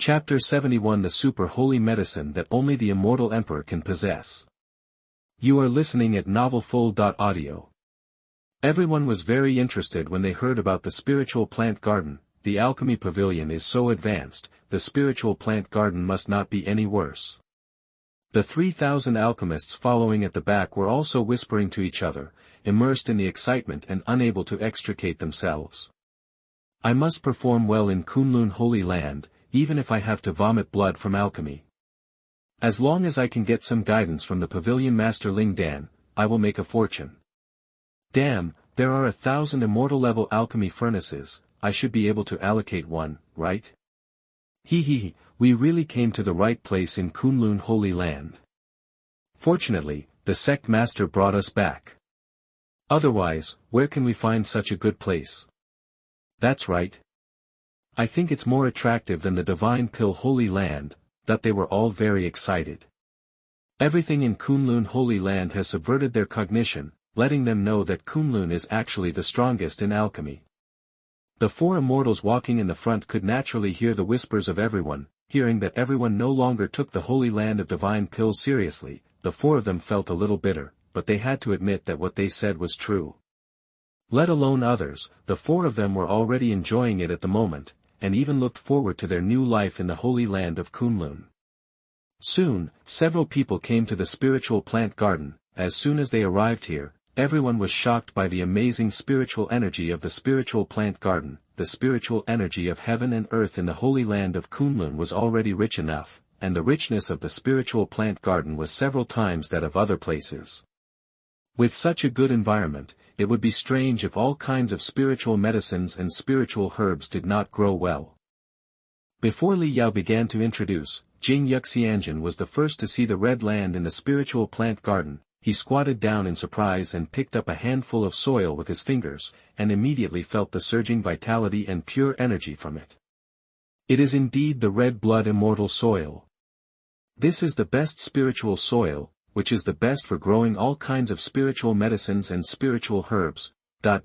Chapter 71 The Super Holy Medicine that only the Immortal Emperor can possess. You are listening at novelfull.audio. Everyone was very interested when they heard about the spiritual plant garden. The alchemy pavilion is so advanced, the spiritual plant garden must not be any worse. The 3,000 alchemists following at the back were also whispering to each other, immersed in the excitement and unable to extricate themselves. I must perform well in Kunlun Holy Land, even if I have to vomit blood from alchemy. As long as I can get some guidance from the pavilion master Ling Dan, I will make a fortune. Damn, there are 1,000 immortal-level alchemy furnaces, I should be able to allocate one, right? Hee, we really came to the right place in Kunlun Holy Land. Fortunately, the sect master brought us back. Otherwise, where can we find such a good place? That's right. I think it's more attractive than the Divine Pill Holy Land, that they were all very excited. Everything in Kunlun Holy Land has subverted their cognition, letting them know that Kunlun is actually the strongest in alchemy. The four immortals walking in the front could naturally hear the whispers of everyone. Hearing that everyone no longer took the Holy Land of Divine Pills seriously, the four of them felt a little bitter, but they had to admit that what they said was true. Let alone others, the four of them were already enjoying it at the moment, and even looked forward to their new life in the Holy Land of Kunlun. Soon, several people came to the spiritual plant garden. As soon as they arrived here, everyone was shocked by the amazing spiritual energy of the spiritual plant garden. The spiritual energy of heaven and earth in the Holy Land of Kunlun was already rich enough, and the richness of the spiritual plant garden was several times that of other places. With such a good environment, it would be strange if all kinds of spiritual medicines and spiritual herbs did not grow well. Before Li Yao began to introduce, Jing Yuxianjin was the first to see the red land in the spiritual plant garden. He squatted down in surprise and picked up a handful of soil with his fingers, and immediately felt the surging vitality and pure energy from it. It is indeed the red blood immortal soil. This is the best spiritual soil, which is the best for growing all kinds of spiritual medicines and spiritual herbs.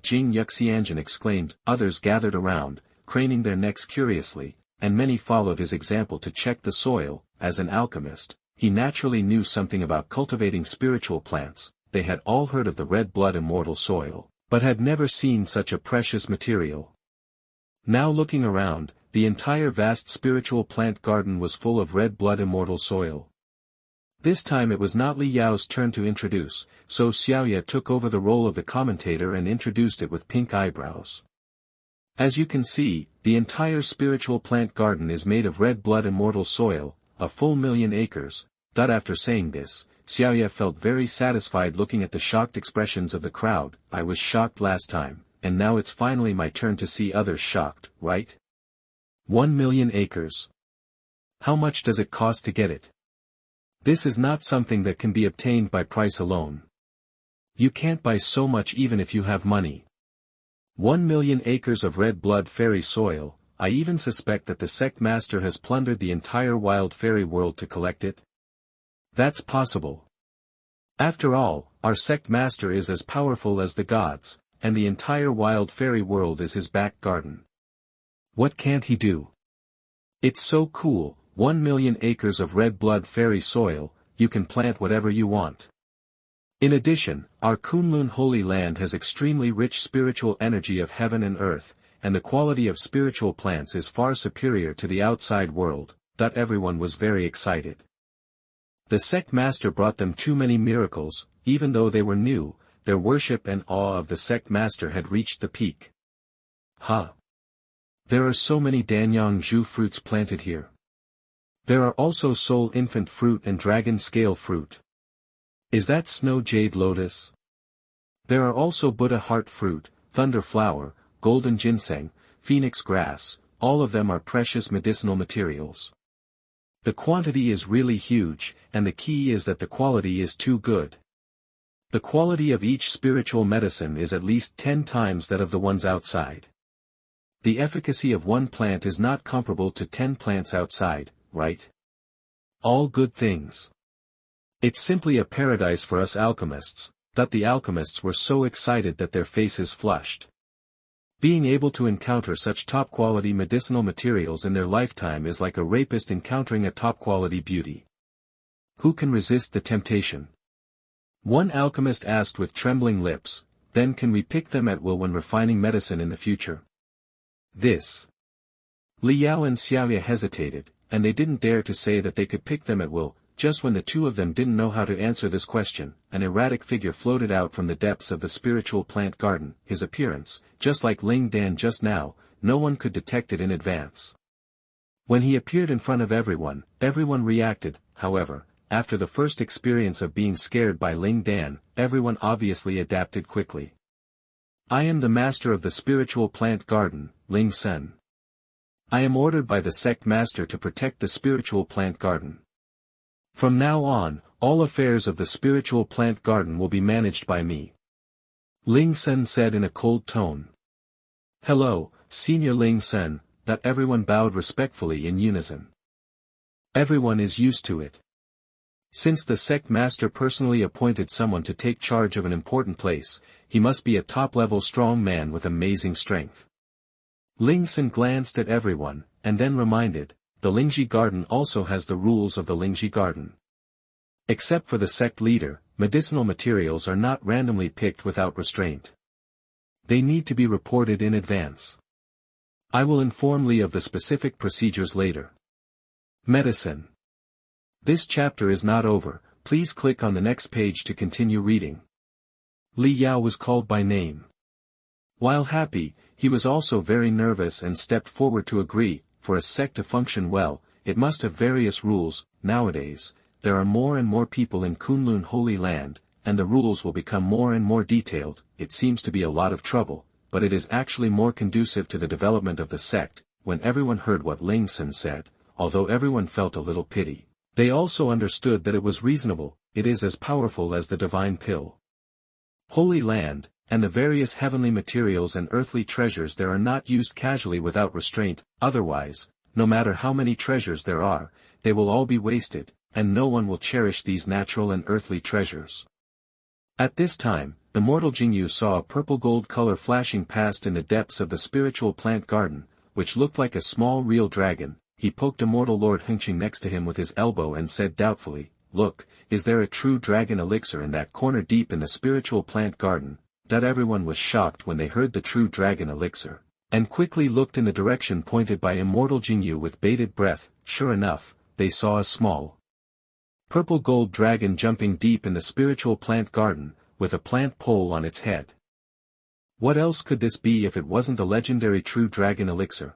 Jing Yuxianjin exclaimed. Others gathered around, craning their necks curiously, and many followed his example to check the soil. As an alchemist, he naturally knew something about cultivating spiritual plants. They had all heard of the red blood immortal soil, but had never seen such a precious material. Now looking around, the entire vast spiritual plant garden was full of red blood immortal soil. This time it was not Li Yao's turn to introduce, so Xiaoye took over the role of the commentator and introduced it with pink eyebrows. As you can see, the entire spiritual plant garden is made of red blood immortal soil, a full 1,000,000 acres. After saying this, Xiaoye felt very satisfied looking at the shocked expressions of the crowd. I was shocked last time, and now it's finally my turn to see others shocked, right? 1,000,000 acres. How much does it cost to get it? This is not something that can be obtained by price alone. You can't buy so much even if you have money. 1,000,000 acres of red blood fairy soil. I even suspect that the sect master has plundered the entire wild fairy world to collect it. That's possible. After all, our sect master is as powerful as the gods, and the entire wild fairy world is his back garden. What can't he do? It's so cool. 1,000,000 acres of red blood fairy soil, you can plant whatever you want. In addition, our Kunlun Holy Land has extremely rich spiritual energy of heaven and earth, and the quality of spiritual plants is far superior to the outside world. Everyone was very excited. The sect master brought them too many miracles. Even though they were new, their worship and awe of the sect master had reached the peak. There are so many Danyang Zhu fruits planted here. There are also soul infant fruit and dragon scale fruit. Is that snow jade lotus? There are also Buddha heart fruit, thunder flower, golden ginseng, phoenix grass. All of them are precious medicinal materials. The quantity is really huge, and the key is that the quality is too good. The quality of each spiritual medicine is at least 10 times that of the ones outside. The efficacy of one plant is not comparable to 10 plants outside, right? All good things. It's simply a paradise for us alchemists. The alchemists were so excited that their faces flushed. Being able to encounter such top-quality medicinal materials in their lifetime is like a rapist encountering a top-quality beauty. Who can resist the temptation? One alchemist asked with trembling lips, then can we pick them at will when refining medicine in the future? This. Li Yao and Xiaoya hesitated, and they didn't dare to say that they could pick them at will. Just when the two of them didn't know how to answer this question, an erratic figure floated out from the depths of the spiritual plant garden. His appearance, just like Ling Dan just now, no one could detect it in advance. When he appeared in front of everyone reacted. However, after the first experience of being scared by Ling Dan, everyone obviously adapted quickly. I am the master of the spiritual plant garden, Ling Sen. I am ordered by the sect master to protect the spiritual plant garden. From now on, all affairs of the spiritual plant garden will be managed by me. Ling Sen said in a cold tone. Hello, Senior Ling Sen, that everyone bowed respectfully in unison. Everyone is used to it. Since the sect master personally appointed someone to take charge of an important place, he must be a top-level strong man with amazing strength. Ling Sen glanced at everyone, and then reminded, the Lingji garden also has the rules of the Lingji garden. Except for the sect leader, medicinal materials are not randomly picked without restraint. They need to be reported in advance. I will inform Li of the specific procedures later. Medicine. This chapter is not over, please click on the next page to continue reading. Li Yao was called by name. While happy, he was also very nervous and stepped forward to agree. For a sect to function well, it must have various rules. Nowadays, there are more and more people in Kunlun Holy Land, and the rules will become more and more detailed. It seems to be a lot of trouble, but it is actually more conducive to the development of the sect. When everyone heard what Ling Sen said, although everyone felt a little pity, they also understood that it was reasonable. It is as powerful as the divine pill. Holy Land, and the various heavenly materials and earthly treasures there are not used casually without restraint, otherwise, no matter how many treasures there are, they will all be wasted, and no one will cherish these natural and earthly treasures. At this time, the mortal Jingyu saw a purple gold color flashing past in the depths of the spiritual plant garden, which looked like a small real dragon. He poked Immortal Lord Hengqing next to him with his elbow and said doubtfully, Look, is there a true dragon elixir in that corner deep in the spiritual plant garden? That everyone was shocked when they heard the true dragon elixir, and quickly looked in the direction pointed by Immortal Jingyu with bated breath. Sure enough, they saw a small purple gold dragon jumping deep in the spiritual plant garden, with a plant pole on its head. What else could this be if it wasn't the legendary true dragon elixir?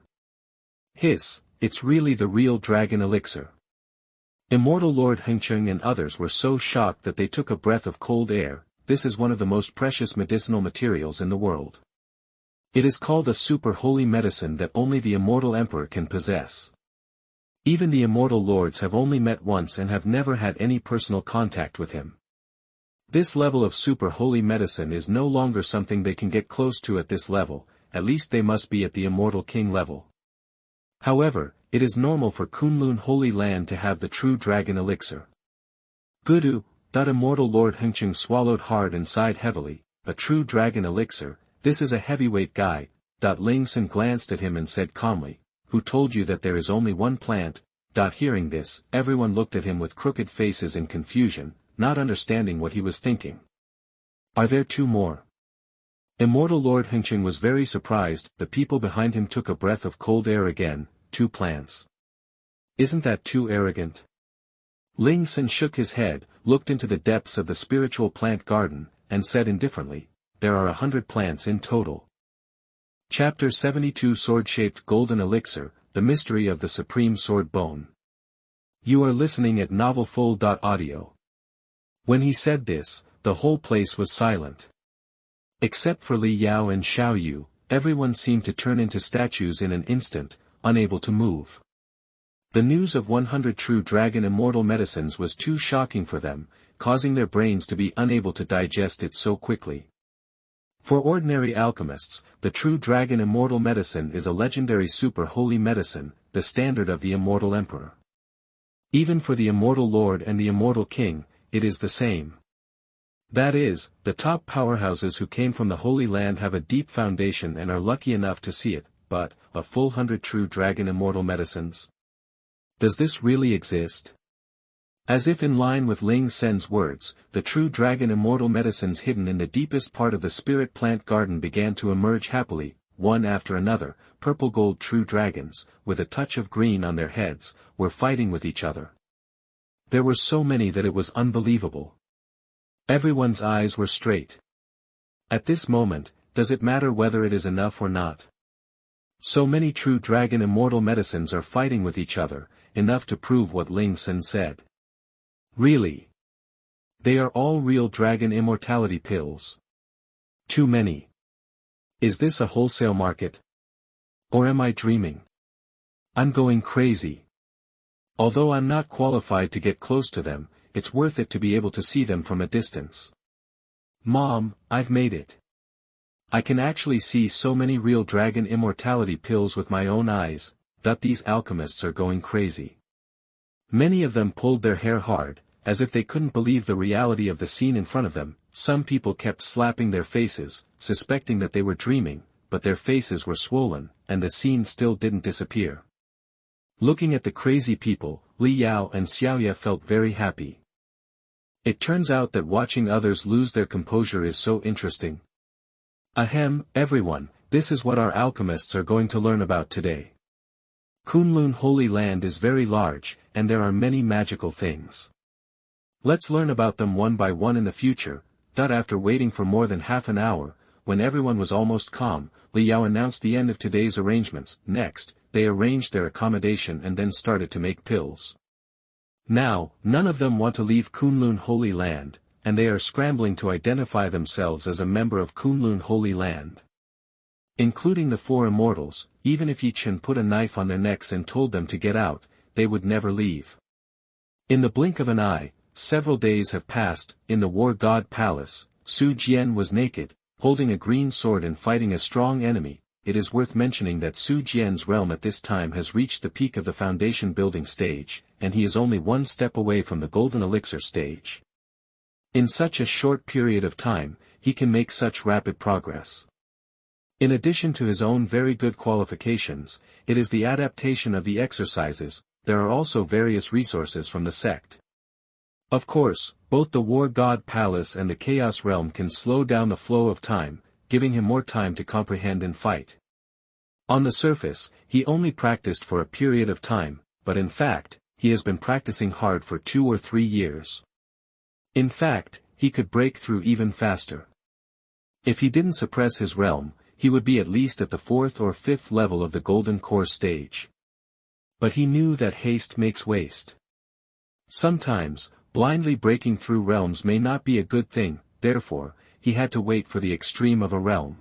Hiss, it's really the real dragon elixir. Immortal Lord Hengqing and others were so shocked that they took a breath of cold air. This is one of the most precious medicinal materials in the world. It is called a super holy medicine that only the Immortal Emperor can possess. Even the Immortal Lords have only met once and have never had any personal contact with him. This level of super holy medicine is no longer something they can get close to at this level, at least they must be at the Immortal King level. However, it is normal for Kunlun Holy Land to have the true dragon elixir. Gudu. Immortal Lord Hengqing swallowed hard and sighed heavily. A true dragon elixir, this is a heavyweight guy. Ling Sen glanced at him and said calmly, Who told you that there is only one plant? Hearing this, everyone looked at him with crooked faces in confusion, not understanding what he was thinking. Are there two more? Immortal Lord Hengqing was very surprised. The people behind him took a breath of cold air again. 2 plants. Isn't that too arrogant? Ling Sen shook his head, looked into the depths of the spiritual plant garden, and said indifferently, There are 100 plants in total. Chapter 72 Sword-Shaped Golden Elixir, The Mystery of the Supreme Sword Bone. You are listening at novelfull.audio. When he said this, the whole place was silent. Except for Li Yao and Xiao Yu, everyone seemed to turn into statues in an instant, unable to move. The news of 100 true dragon immortal medicines was too shocking for them, causing their brains to be unable to digest it so quickly. For ordinary alchemists, the true dragon immortal medicine is a legendary super holy medicine, the standard of the Immortal Emperor. Even for the Immortal Lord and the Immortal King, it is the same. That is, the top powerhouses who came from the Holy Land have a deep foundation and are lucky enough to see it, but, a full 100 true dragon immortal medicines? Does this really exist? As if in line with Ling Sen's words, the true dragon immortal medicines hidden in the deepest part of the spirit plant garden began to emerge happily, one after another. Purple gold true dragons, with a touch of green on their heads, were fighting with each other. There were so many that it was unbelievable. Everyone's eyes were straight. At this moment, does it matter whether it is enough or not? So many true dragon immortal medicines are fighting with each other, enough to prove what Ling Sen said. Really? They are all real dragon immortality pills. Too many. Is this a wholesale market? Or am I dreaming? I'm going crazy. Although I'm not qualified to get close to them, it's worth it to be able to see them from a distance. Mom, I've made it. I can actually see so many real dragon immortality pills with my own eyes. These alchemists are going crazy. Many of them pulled their hair hard, as if they couldn't believe the reality of the scene in front of them. Some people kept slapping their faces, suspecting that they were dreaming, but their faces were swollen, and the scene still didn't disappear. Looking at the crazy people, Li Yao and Xiaoye felt very happy. It turns out that watching others lose their composure is so interesting. Ahem, everyone, this is what our alchemists are going to learn about today. Kunlun Holy Land is very large, and there are many magical things. Let's learn about them one by one in the future. After waiting for more than half an hour, when everyone was almost calm, Li Yao announced the end of today's arrangements. Next, they arranged their accommodation and then started to make pills. Now, none of them want to leave Kunlun Holy Land, and they are scrambling to identify themselves as a member of Kunlun Holy Land. Including the 4 immortals, even if Ye Chen put a knife on their necks and told them to get out, they would never leave. In the blink of an eye, several days have passed. In the War God Palace, Su Jian was naked, holding a green sword and fighting a strong enemy. It is worth mentioning that Su Jian's realm at this time has reached the peak of the foundation building stage, and he is only one step away from the golden elixir stage. In such a short period of time, he can make such rapid progress. In addition to his own very good qualifications, it is the adaptation of the exercises. There are also various resources from the sect. Of course, both the War God Palace and the Chaos Realm can slow down the flow of time, giving him more time to comprehend and fight. On the surface, he only practiced for a period of time, but in fact, he has been practicing hard for 2 or 3 years. In fact, he could break through even faster. If he didn't suppress his realm, he would be at least at the 4th or 5th level of the Golden Core stage. But he knew that haste makes waste. Sometimes, blindly breaking through realms may not be a good thing, therefore, he had to wait for the extreme of a realm.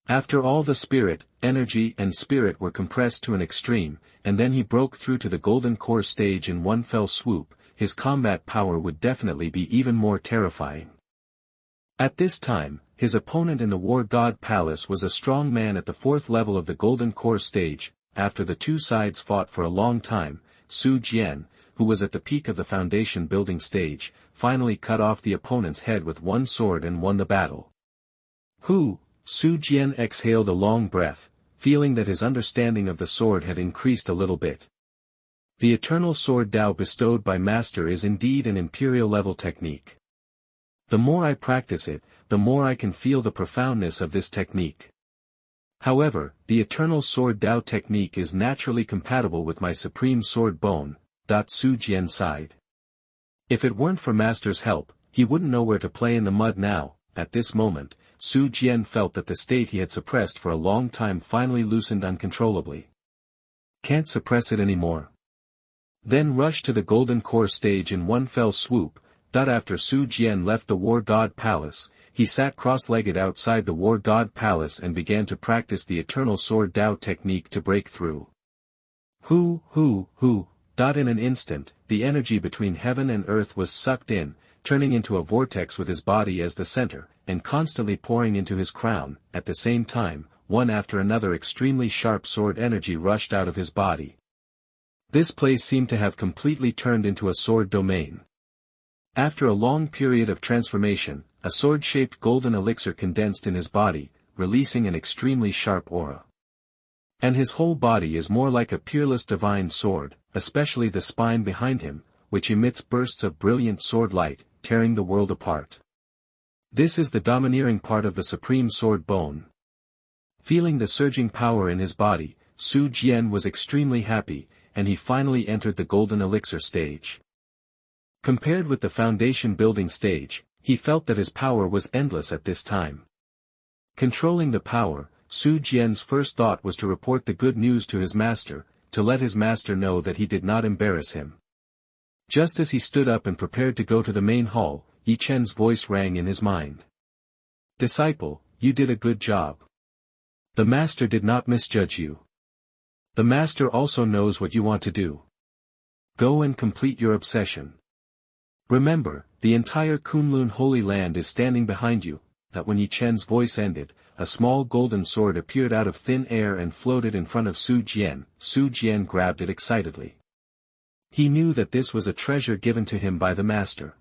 After all, the spirit, energy and spirit were compressed to an extreme, and then he broke through to the Golden Core stage in one fell swoop. His combat power would definitely be even more terrifying. At this time, his opponent in the War God Palace was a strong man at the 4th level of the Golden Core stage. After the two sides fought for a long time, Su Jian, who was at the peak of the foundation building stage, finally cut off the opponent's head with one sword and won the battle. Su Jian exhaled a long breath, feeling that his understanding of the sword had increased a little bit. The eternal sword Dao bestowed by Master is indeed an imperial level technique. The more I practice it, the more I can feel the profoundness of this technique. However, the eternal sword Dao technique is naturally compatible with my supreme sword bone. Su Jian sighed. If it weren't for Master's help, he wouldn't know where to play in the mud now. At this moment, Su Jian felt that the state he had suppressed for a long time finally loosened uncontrollably. Can't suppress it anymore. Then rushed to the Golden Core stage in one fell swoop. After Su Jian left the War God Palace, he sat cross-legged outside the War God Palace and began to practice the Eternal Sword Dao technique to break through. In an instant, the energy between heaven and earth was sucked in, turning into a vortex with his body as the center, and constantly pouring into his crown. At the same time, one after another extremely sharp sword energy rushed out of his body. This place seemed to have completely turned into a sword domain. After a long period of transformation, a sword-shaped golden elixir condensed in his body, releasing an extremely sharp aura. And his whole body is more like a peerless divine sword, especially the spine behind him, which emits bursts of brilliant sword light, tearing the world apart. This is the domineering part of the supreme sword bone. Feeling the surging power in his body, Su Jian was extremely happy, and he finally entered the golden elixir stage. Compared with the foundation building stage, he felt that his power was endless at this time. Controlling the power, Su Jian's first thought was to report the good news to his master, to let his master know that he did not embarrass him. Just as he stood up and prepared to go to the main hall, Ye Chen's voice rang in his mind. "Disciple, you did a good job. The master did not misjudge you. The master also knows what you want to do. Go and complete your obsession. Remember, the entire Kunlun Holy Land is standing behind you." That when Ye Chen's voice ended, a small golden sword appeared out of thin air and floated in front of Su Jian. Su Jian grabbed it excitedly. He knew that this was a treasure given to him by the master.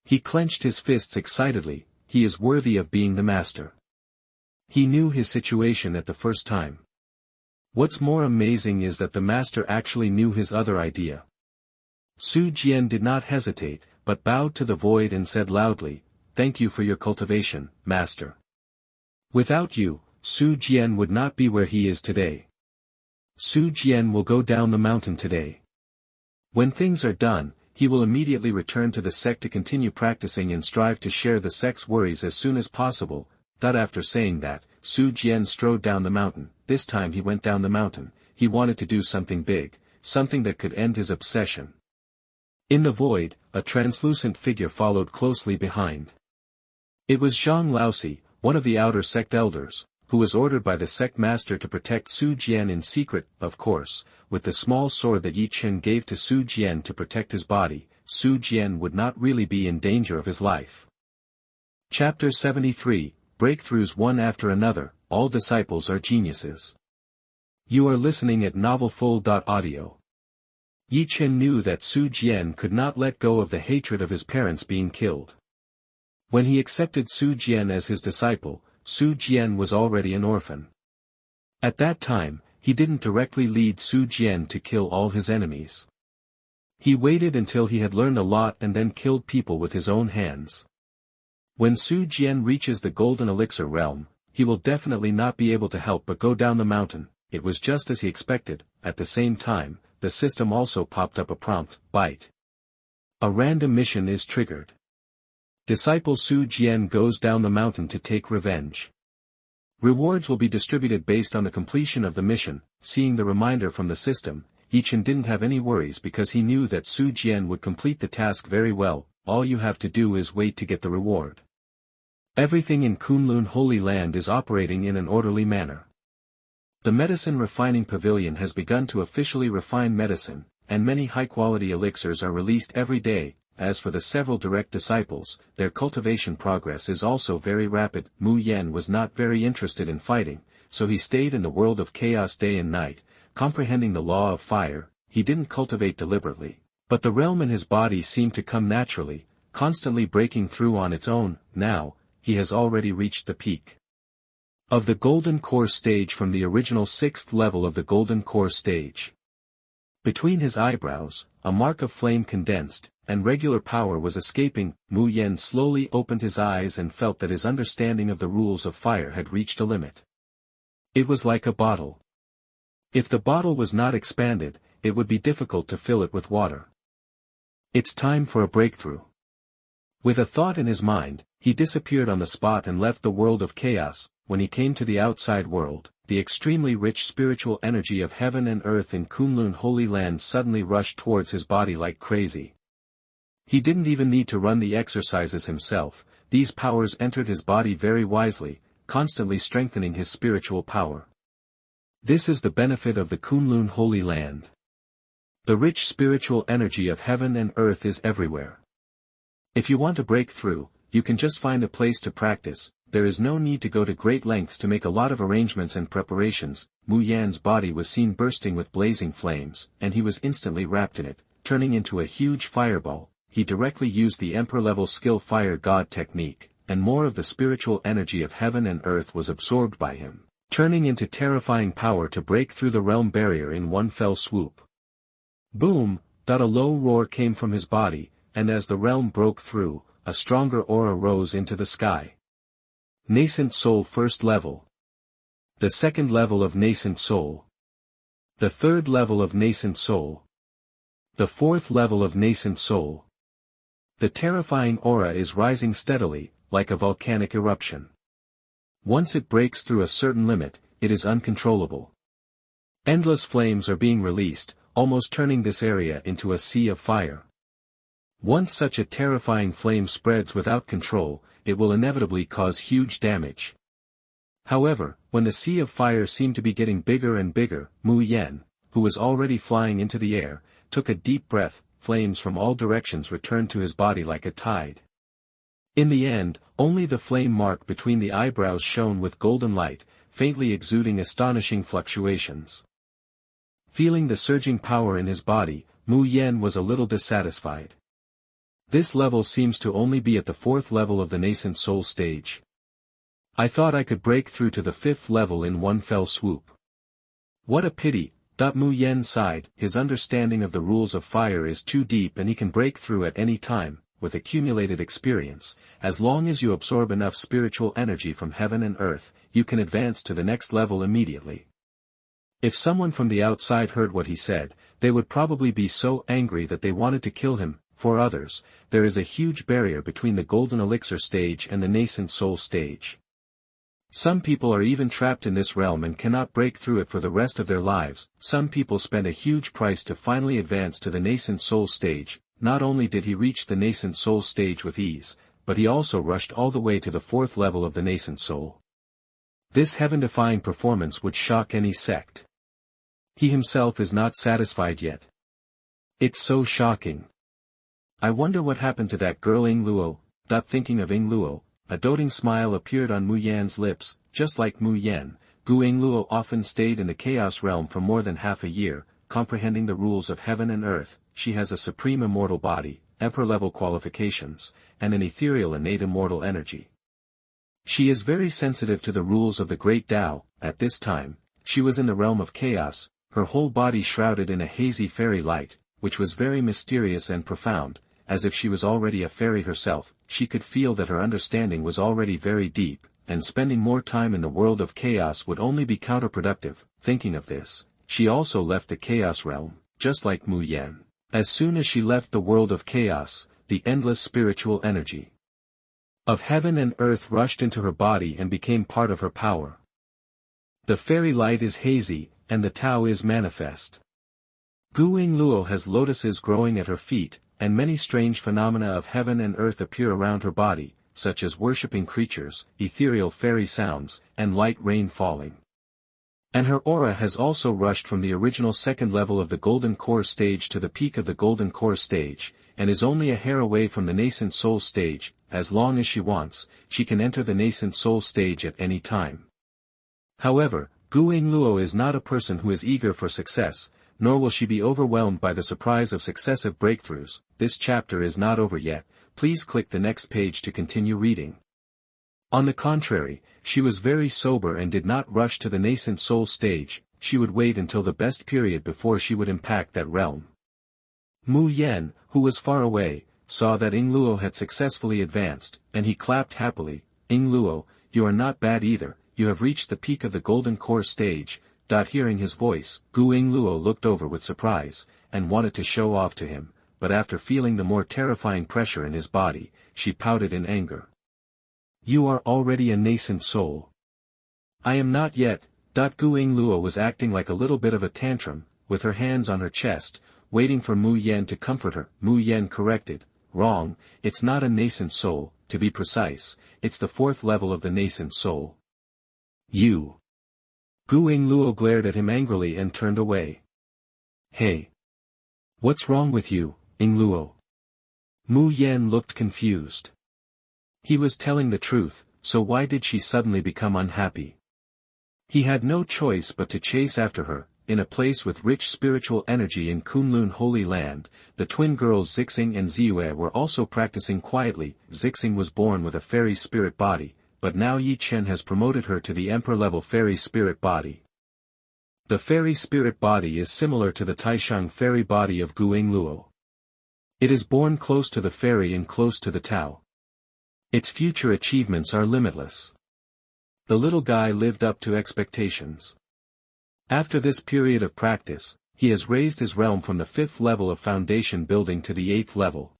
He clenched his fists excitedly. He is worthy of being the master. He knew his situation at the first time. What's more amazing is that the master actually knew his other idea. Su Jian did not hesitate, but bowed to the void and said loudly, "Thank you for your cultivation, master. Without you, Su Jian would not be where he is today. Su Jian will go down the mountain today. When things are done, he will immediately return to the sect to continue practicing and strive to share the sect's worries as soon as possible." That after saying that, Su Jian strode down the mountain. This time he went down the mountain. He wanted to do something big, something that could end his obsession. In the void, a translucent figure followed closely behind. It was Zhang Laosi, one of the outer sect elders, who was ordered by the sect master to protect Su Jian in secret. Of course, with the small sword that Ye Chen gave to Su Jian to protect his body, Su Jian would not really be in danger of his life. Chapter 73, Breakthroughs one after another. All disciples are geniuses. You are listening at novelfull.audio. Ye Chen knew that Su Jian could not let go of the hatred of his parents being killed. When he accepted Su Jian as his disciple, Su Jian was already an orphan. At that time, he didn't directly lead Su Jian to kill all his enemies. He waited until he had learned a lot and then killed people with his own hands. When Su Jian reaches the golden elixir realm, he will definitely not be able to help but go down the mountain. It was just as he expected. At the same time, the system also popped up a prompt, "Bite." A random mission is triggered. Disciple Su Jian goes down the mountain to take revenge. Rewards will be distributed based on the completion of the mission. Seeing the reminder from the system, Ye Chen didn't have any worries because he knew that Su Jian would complete the task very well. All you have to do is wait to get the reward. Everything in Kunlun Holy Land is operating in an orderly manner. The medicine refining pavilion has begun to officially refine medicine, and many high-quality elixirs are released every day. As for the several direct disciples, their cultivation progress is also very rapid. Mu Yan was not very interested in fighting, so he stayed in the world of chaos day and night, comprehending the law of fire. He didn't cultivate deliberately, but the realm in his body seemed to come naturally, constantly breaking through on its own. Now, he has already reached the peak of the Golden Core stage from the original 6th level of the Golden Core stage. Between his eyebrows, a mark of flame condensed, and regular power was escaping. Mu Yan slowly opened his eyes and felt that his understanding of the rules of fire had reached a limit. It was like a bottle. If the bottle was not expanded, it would be difficult to fill it with water. It's time for a breakthrough. With a thought in his mind, he disappeared on the spot and left the world of chaos. When he came to the outside world, the extremely rich spiritual energy of heaven and earth in Kunlun Holy Land suddenly rushed towards his body like crazy. He didn't even need to run the exercises himself. These powers entered his body very wisely, constantly strengthening his spiritual power. This is the benefit of the Kunlun Holy Land. The rich spiritual energy of heaven and earth is everywhere. If you want to break through, you can just find a place to practice. There is no need to go to great lengths to make a lot of arrangements and preparations. Mu Yan's body was seen bursting with blazing flames, and he was instantly wrapped in it, turning into a huge fireball. he directly used the Emperor-level skill Fire God technique, and more of the spiritual energy of heaven and earth was absorbed by him, turning into terrifying power to break through the realm barrier in one fell swoop. Boom! A low roar came from his body, and as the realm broke through, a stronger aura rose into the sky. Nascent Soul First Level. The second level of Nascent Soul. The third level of Nascent Soul. The fourth level of Nascent Soul. The terrifying aura is rising steadily, like a volcanic eruption. Once it breaks through a certain limit, it is uncontrollable. Endless flames are being released, almost turning this area into a sea of fire. Once such a terrifying flame spreads without control, it will inevitably cause huge damage. However, when the sea of fire seemed to be getting bigger and bigger, Mu Yen, who was already flying into the air, took a deep breath. Flames from all directions returned to his body like a tide. In the end, only the flame mark between the eyebrows shone with golden light, faintly exuding astonishing fluctuations. Feeling the surging power in his body, Mu Yen was a little dissatisfied. This level seems to only be at the fourth level of the Nascent Soul stage. I thought I could break through to the fifth level in one fell swoop. What a pity. Mu Yen sighed. His understanding of the rules of fire is too deep and he can break through at any time, with accumulated experience. As long as you absorb enough spiritual energy from heaven and earth, you can advance to the next level immediately. If someone from the outside heard what he said, they would probably be so angry that they wanted to kill him. For others, there is a huge barrier between the golden elixir stage and the nascent soul stage. Some people are even trapped in this realm and cannot break through it for the rest of their lives. Some people spend a huge price to finally advance to the nascent soul stage. Not only did he reach the nascent soul stage with ease, but he also rushed all the way to the fourth level of the nascent soul. This heaven-defying performance would shock any sect. He himself is not satisfied yet. It's so shocking. I wonder what happened to that girl Ying Luo. Thinking of Ying Luo, a doting smile appeared on Mu Yan's lips. Just like Mu Yan, Ying Luo often stayed in the chaos realm for more than half a year, comprehending the rules of heaven and earth. She has a supreme immortal body, emperor-level qualifications, and an ethereal innate immortal energy. She is very sensitive to the rules of the great Tao. At this time, she was in the realm of chaos, her whole body shrouded in a hazy fairy light, which was very mysterious and profound. As if she was already a fairy herself, she could feel that her understanding was already very deep, and spending more time in the world of chaos would only be counterproductive. Thinking of this, she also left the chaos realm, just like Mu Yan. As soon as she left the world of chaos, the endless spiritual energy of heaven and earth rushed into her body and became part of her power. The fairy light is hazy, and the Tao is manifest. Ying Luo has lotuses growing at her feet, and many strange phenomena of heaven and earth appear around her body, such as worshipping creatures, ethereal fairy sounds, and light rain falling. And her aura has also rushed from the original second level of the Golden Core stage to the peak of the Golden Core stage, and is only a hair away from the Nascent Soul stage. As long as she wants, she can enter the Nascent Soul stage at any time. However, Ying Luo is not a person who is eager for success, nor will she be overwhelmed by the surprise of successive breakthroughs. This chapter is not over yet. Please click the next page to continue reading. On the contrary, she was very sober and did not rush to the nascent soul stage. She would wait until the best period before she would impact that realm. Mu Yan, who was far away, saw that Ying Luo had successfully advanced, and he clapped happily. Ying Luo, you are not bad either. You have reached the peak of the Golden Core stage. Hearing his voice, Ying Luo looked over with surprise, and wanted to show off to him, but after feeling the more terrifying pressure in his body, she pouted in anger. You are already a nascent soul. I am not yet. Ying Luo was acting like a little bit of a tantrum, with her hands on her chest, waiting for Mu Yan to comfort her. Mu Yan corrected, wrong, it's not a nascent soul, to be precise, it's the fourth level of the nascent soul. You. Ying Luo glared at him angrily and turned away. Hey! What's wrong with you, Ying Luo? Mu Yan looked confused. He was telling the truth, so why did she suddenly become unhappy? He had no choice but to chase after her. in a place with rich spiritual energy in Kunlun Holy Land, the twin girls Zixing and Ziyue were also practicing quietly. Zixing was born with a fairy spirit body, but now Ye Chen has promoted her to the emperor-level fairy spirit body. The fairy spirit body is similar to the Taishang fairy body of Guing Luo. It is born close to the fairy and close to the Tao. Its future achievements are limitless. The little guy lived up to expectations. After this period of practice, he has raised his realm from the 5th level of foundation building to the 8th level.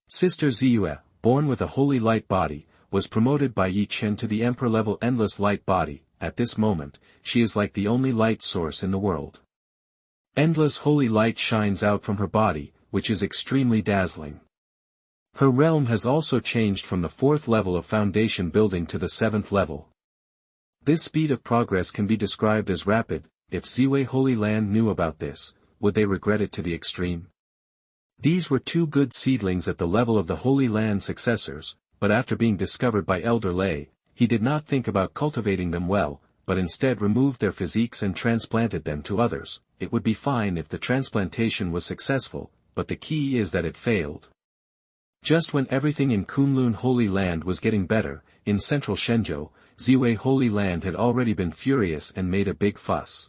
Sister Ziyue, born with a holy light body, was promoted by Ye Chen to the emperor-level endless light body. At this moment, she is like the only light source in the world. Endless holy light shines out from her body, which is extremely dazzling. Her realm has also changed from the 4th level of foundation building to the 7th level. This speed of progress can be described as rapid. If Ziwei Holy Land knew about this, would they regret it to the extreme? These were 2 good seedlings at the level of the Holy Land successors, but after being discovered by Elder Lei, he did not think about cultivating them well, but instead removed their physiques and transplanted them to others. It would be fine if the transplantation was successful, but the key is that it failed. Just when everything in Kunlun Holy Land was getting better, in central Shenzhou, Ziwei Holy Land had already been furious and made a big fuss.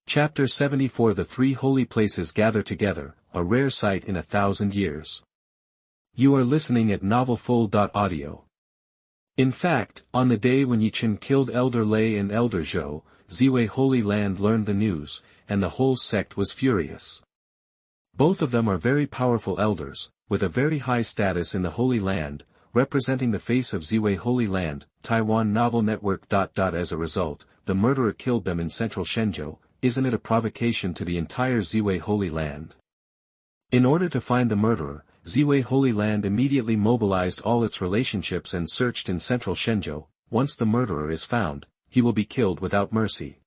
Chapter 74 The 3 holy places gather together, a rare sight in 1,000 years. You are listening at novelfull.audio. In fact, on the day when Ye Chen killed Elder Lei and Elder Zhou, Ziwei Holy Land learned the news, and the whole sect was furious. Both of them are very powerful elders, with a very high status in the Holy Land, representing the face of Ziwei Holy Land, Taiwan Novel Network. As a result, the murderer killed them in central Shenzhou. Isn't it a provocation to the entire Ziwei Holy Land? In order to find the murderer, Ziwei Holy Land immediately mobilized all its relationships and searched in central Shenzhou. Once the murderer is found, he will be killed without mercy.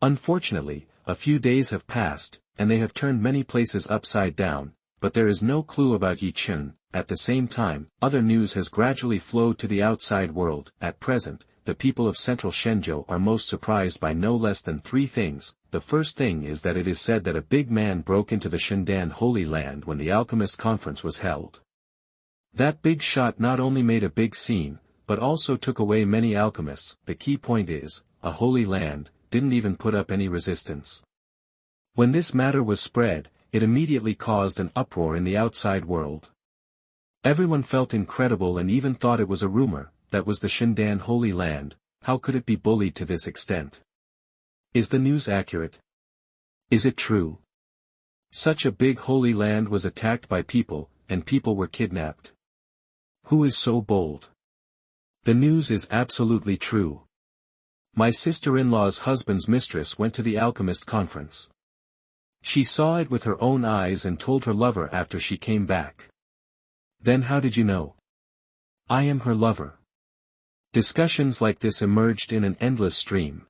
Unfortunately, a few days have passed, and they have turned many places upside down, but there is no clue about Ye Chen. At the same time, other news has gradually flowed to the outside world. At present, the people of central Shenzhou are most surprised by no less than 3 things. The first thing is that it is said that a big man broke into the Shendan Holy Land when the Alchemist Conference was held. That big shot not only made a big scene, but also took away many alchemists. The key point is, a holy land didn't even put up any resistance. When this matter was spread, it immediately caused an uproar in the outside world. Everyone felt incredible and even thought it was a rumor. That was the Shendan Holy Land. How could it be bullied to this extent? Is the news accurate? Is it true? Such a big holy land was attacked by people, and people were kidnapped. Who is so bold? The news is absolutely true. My sister-in-law's husband's mistress went to the Alchemist Conference. She saw it with her own eyes and told her lover after she came back. Then how did you know? I am her lover. Discussions like this emerged in an endless stream.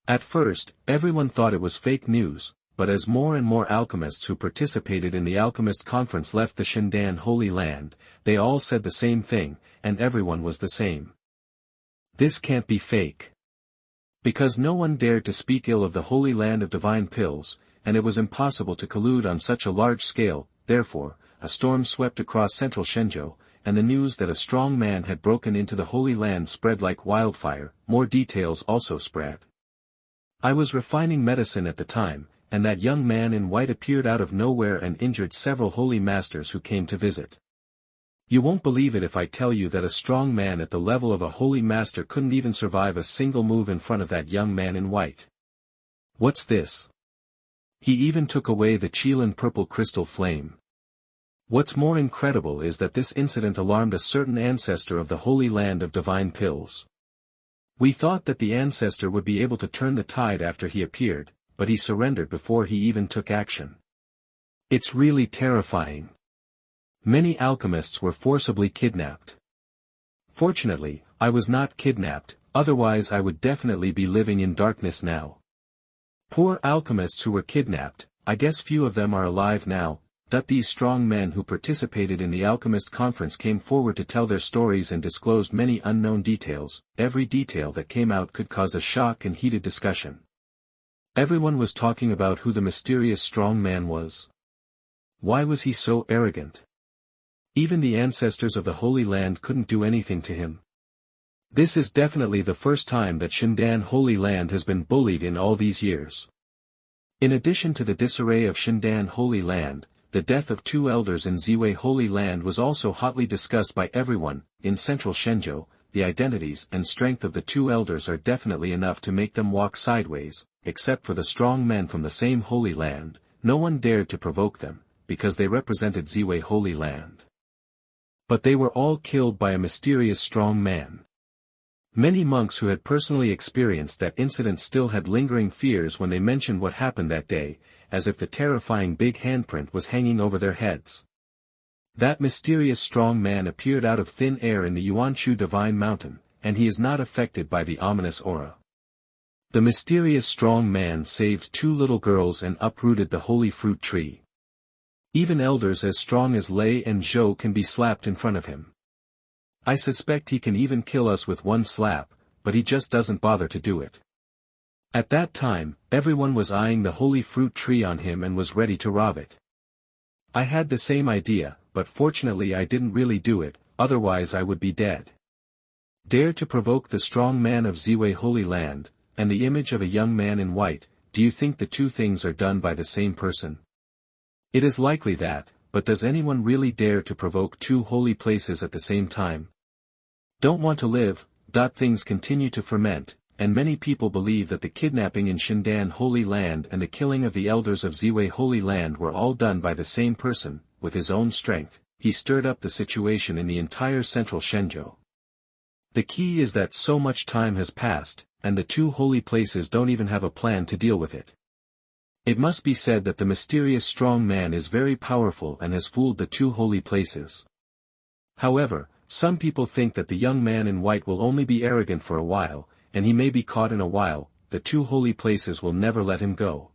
At first, everyone thought it was fake news, but as more and more alchemists who participated in the Alchemist Conference left the Shendan Holy Land, they all said the same thing, and everyone was the same. This can't be fake. Because no one dared to speak ill of the Holy Land of Divine Pills, and it was impossible to collude on such a large scale. Therefore, a storm swept across central Shenzhou, and the news that a strong man had broken into the Holy Land spread like wildfire. More details also spread. I was refining medicine at the time, and that young man in white appeared out of nowhere and injured several holy masters who came to visit. You won't believe it if I tell you that a strong man at the level of a holy master couldn't even survive a single move in front of that young man in white. What's this? He even took away the Qilin purple crystal flame. What's more incredible is that this incident alarmed a certain ancestor of the Holy Land of Divine Pills. We thought that the ancestor would be able to turn the tide after he appeared, but he surrendered before he even took action. It's really terrifying. Many alchemists were forcibly kidnapped. Fortunately, I was not kidnapped, otherwise I would definitely be living in darkness now. Poor alchemists who were kidnapped, I guess few of them are alive now. These strong men who participated in the Alchemist Conference came forward to tell their stories and disclosed many unknown details. Every detail that came out could cause a shock and heated discussion. Everyone was talking about who the mysterious strong man was. Why was he so arrogant? Even the ancestors of the Holy Land couldn't do anything to him. This is definitely the first time that Xuanhuan Holy Land has been bullied in all these years. In addition to the disarray of Xuanhuan Holy Land, the death of 2 elders in Ziwei Holy Land was also hotly discussed by everyone. In central Shenzhou, the identities and strength of the 2 elders are definitely enough to make them walk sideways. Except for the strong men from the same Holy Land, no one dared to provoke them, because they represented Ziwei Holy Land. But they were all killed by a mysterious strong man. Many monks who had personally experienced that incident still had lingering fears when they mentioned what happened that day, as if the terrifying big handprint was hanging over their heads. That mysterious strong man appeared out of thin air in the Yuanshu Divine Mountain, and he is not affected by the ominous aura. The mysterious strong man saved 2 little girls and uprooted the holy fruit tree. Even elders as strong as Lei and Zhou can be slapped in front of him. I suspect he can even kill us with one slap, but he just doesn't bother to do it. At that time, everyone was eyeing the holy fruit tree on him and was ready to rob it. I had the same idea, but fortunately I didn't really do it, otherwise I would be dead. Dare to provoke the strong man of Ziwei Holy Land, and the image of a young man in white. Do you think the 2 things are done by the same person? It is likely that, but does anyone really dare to provoke 2 holy places at the same time? Don't want to live. Things continue to ferment, and many people believe that the kidnapping in Xuanhuan Holy Land and the killing of the elders of Ziwei Holy Land were all done by the same person. With his own strength, he stirred up the situation in the entire central Shenzhou. The key is that so much time has passed, and the 2 holy places don't even have a plan to deal with it. It must be said that the mysterious strong man is very powerful and has fooled the 2 holy places. However, some people think that the young man in white will only be arrogant for a while, and he may be caught in a while. The 2 holy places will never let him go.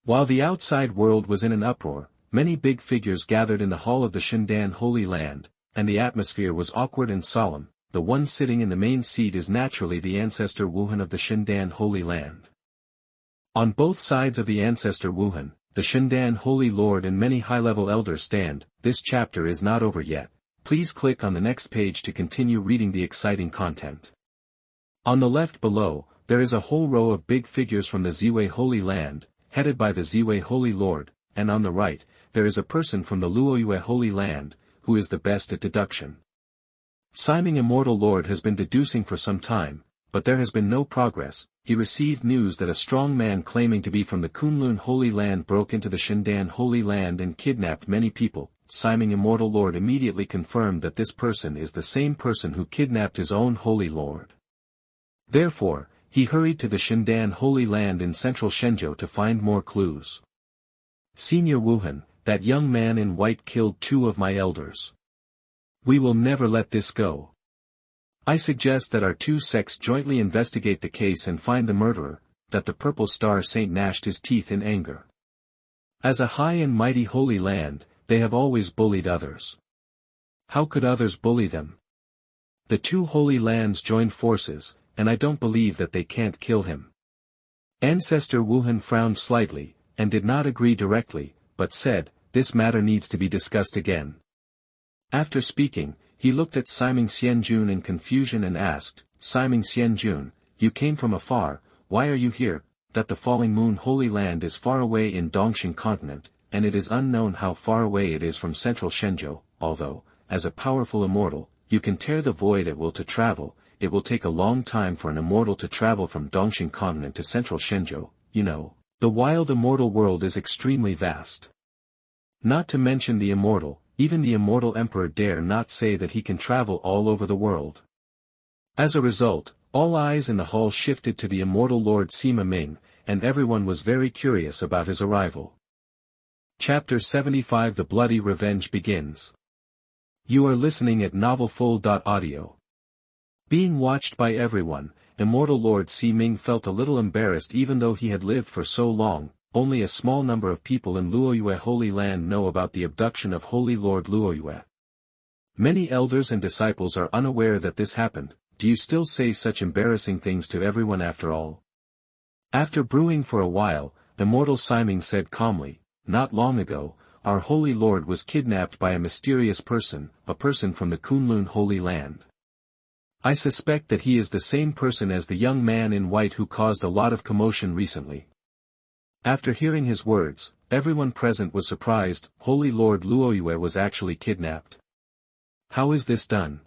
While the outside world was in an uproar, many big figures gathered in the hall of the Xuanhuan Holy Land, and the atmosphere was awkward and solemn. The one sitting in the main seat is naturally the ancestor Wuhan of the Xuanhuan Holy Land. On both sides of the ancestor Wuhan, the Xuanhuan Holy Lord and many high-level elders stand. This chapter is not over yet. Please click on the next page to continue reading the exciting content. On the left below, there is a whole row of big figures from the Ziwei Holy Land, headed by the Ziwei Holy Lord, and on the right, there is a person from the Luoyue Holy Land, who is the best at deduction. Simon Immortal Lord has been deducing for some time, but there has been no progress. He received news that a strong man claiming to be from the Kunlun Holy Land broke into the Xuanhuan Holy Land and kidnapped many people. Simon Immortal Lord immediately confirmed that this person is the same person who kidnapped his own Holy Lord. Therefore, he hurried to the Xuanhuan Holy Land in central Shenzhou to find more clues. Senior Wuhan, that young man in white killed 2 of my elders. We will never let this go. I suggest that our 2 sects jointly investigate the case and find the murderer. That the Purple Star Saint gnashed his teeth in anger. As a high and mighty holy land, they have always bullied others. How could others bully them? The 2 holy lands joined forces, and I don't believe that they can't kill him. Ancestor Wuhan frowned slightly, and did not agree directly, but said, this matter needs to be discussed again. After speaking, he looked at Simon Xianjun in confusion and asked, Simon Xianjun, you came from afar, why are you here? That the Falling Moon Holy Land is far away in Dongxing continent, and it is unknown how far away it is from central Shenzhou, although, as a powerful immortal, you can tear the void at will to travel. It will take a long time for an immortal to travel from Dongxing continent to central Shenzhou. You know, the wild immortal world is extremely vast. Not to mention the immortal, even the Immortal Emperor dare not say that he can travel all over the world. As a result, all eyes in the hall shifted to the Immortal Lord Sima Ming, and everyone was very curious about his arrival. Chapter 75 The Bloody Revenge begins. You are listening at novelfull.audio. Being watched by everyone, Immortal Lord Sima Ming felt a little embarrassed even though he had lived for so long. Only a small number of people in Luoyue Holy Land know about the abduction of Holy Lord Luoyue. Many elders and disciples are unaware that this happened. Do you still say such embarrassing things to everyone after all? After brewing for a while, Immortal Siming said calmly, "Not long ago, our Holy Lord was kidnapped by a mysterious person, a person from the Kunlun Holy Land. I suspect that he is the same person as the young man in white who caused a lot of commotion recently." After hearing his words, everyone present was surprised. Holy Lord Luoyue was actually kidnapped. How is this done?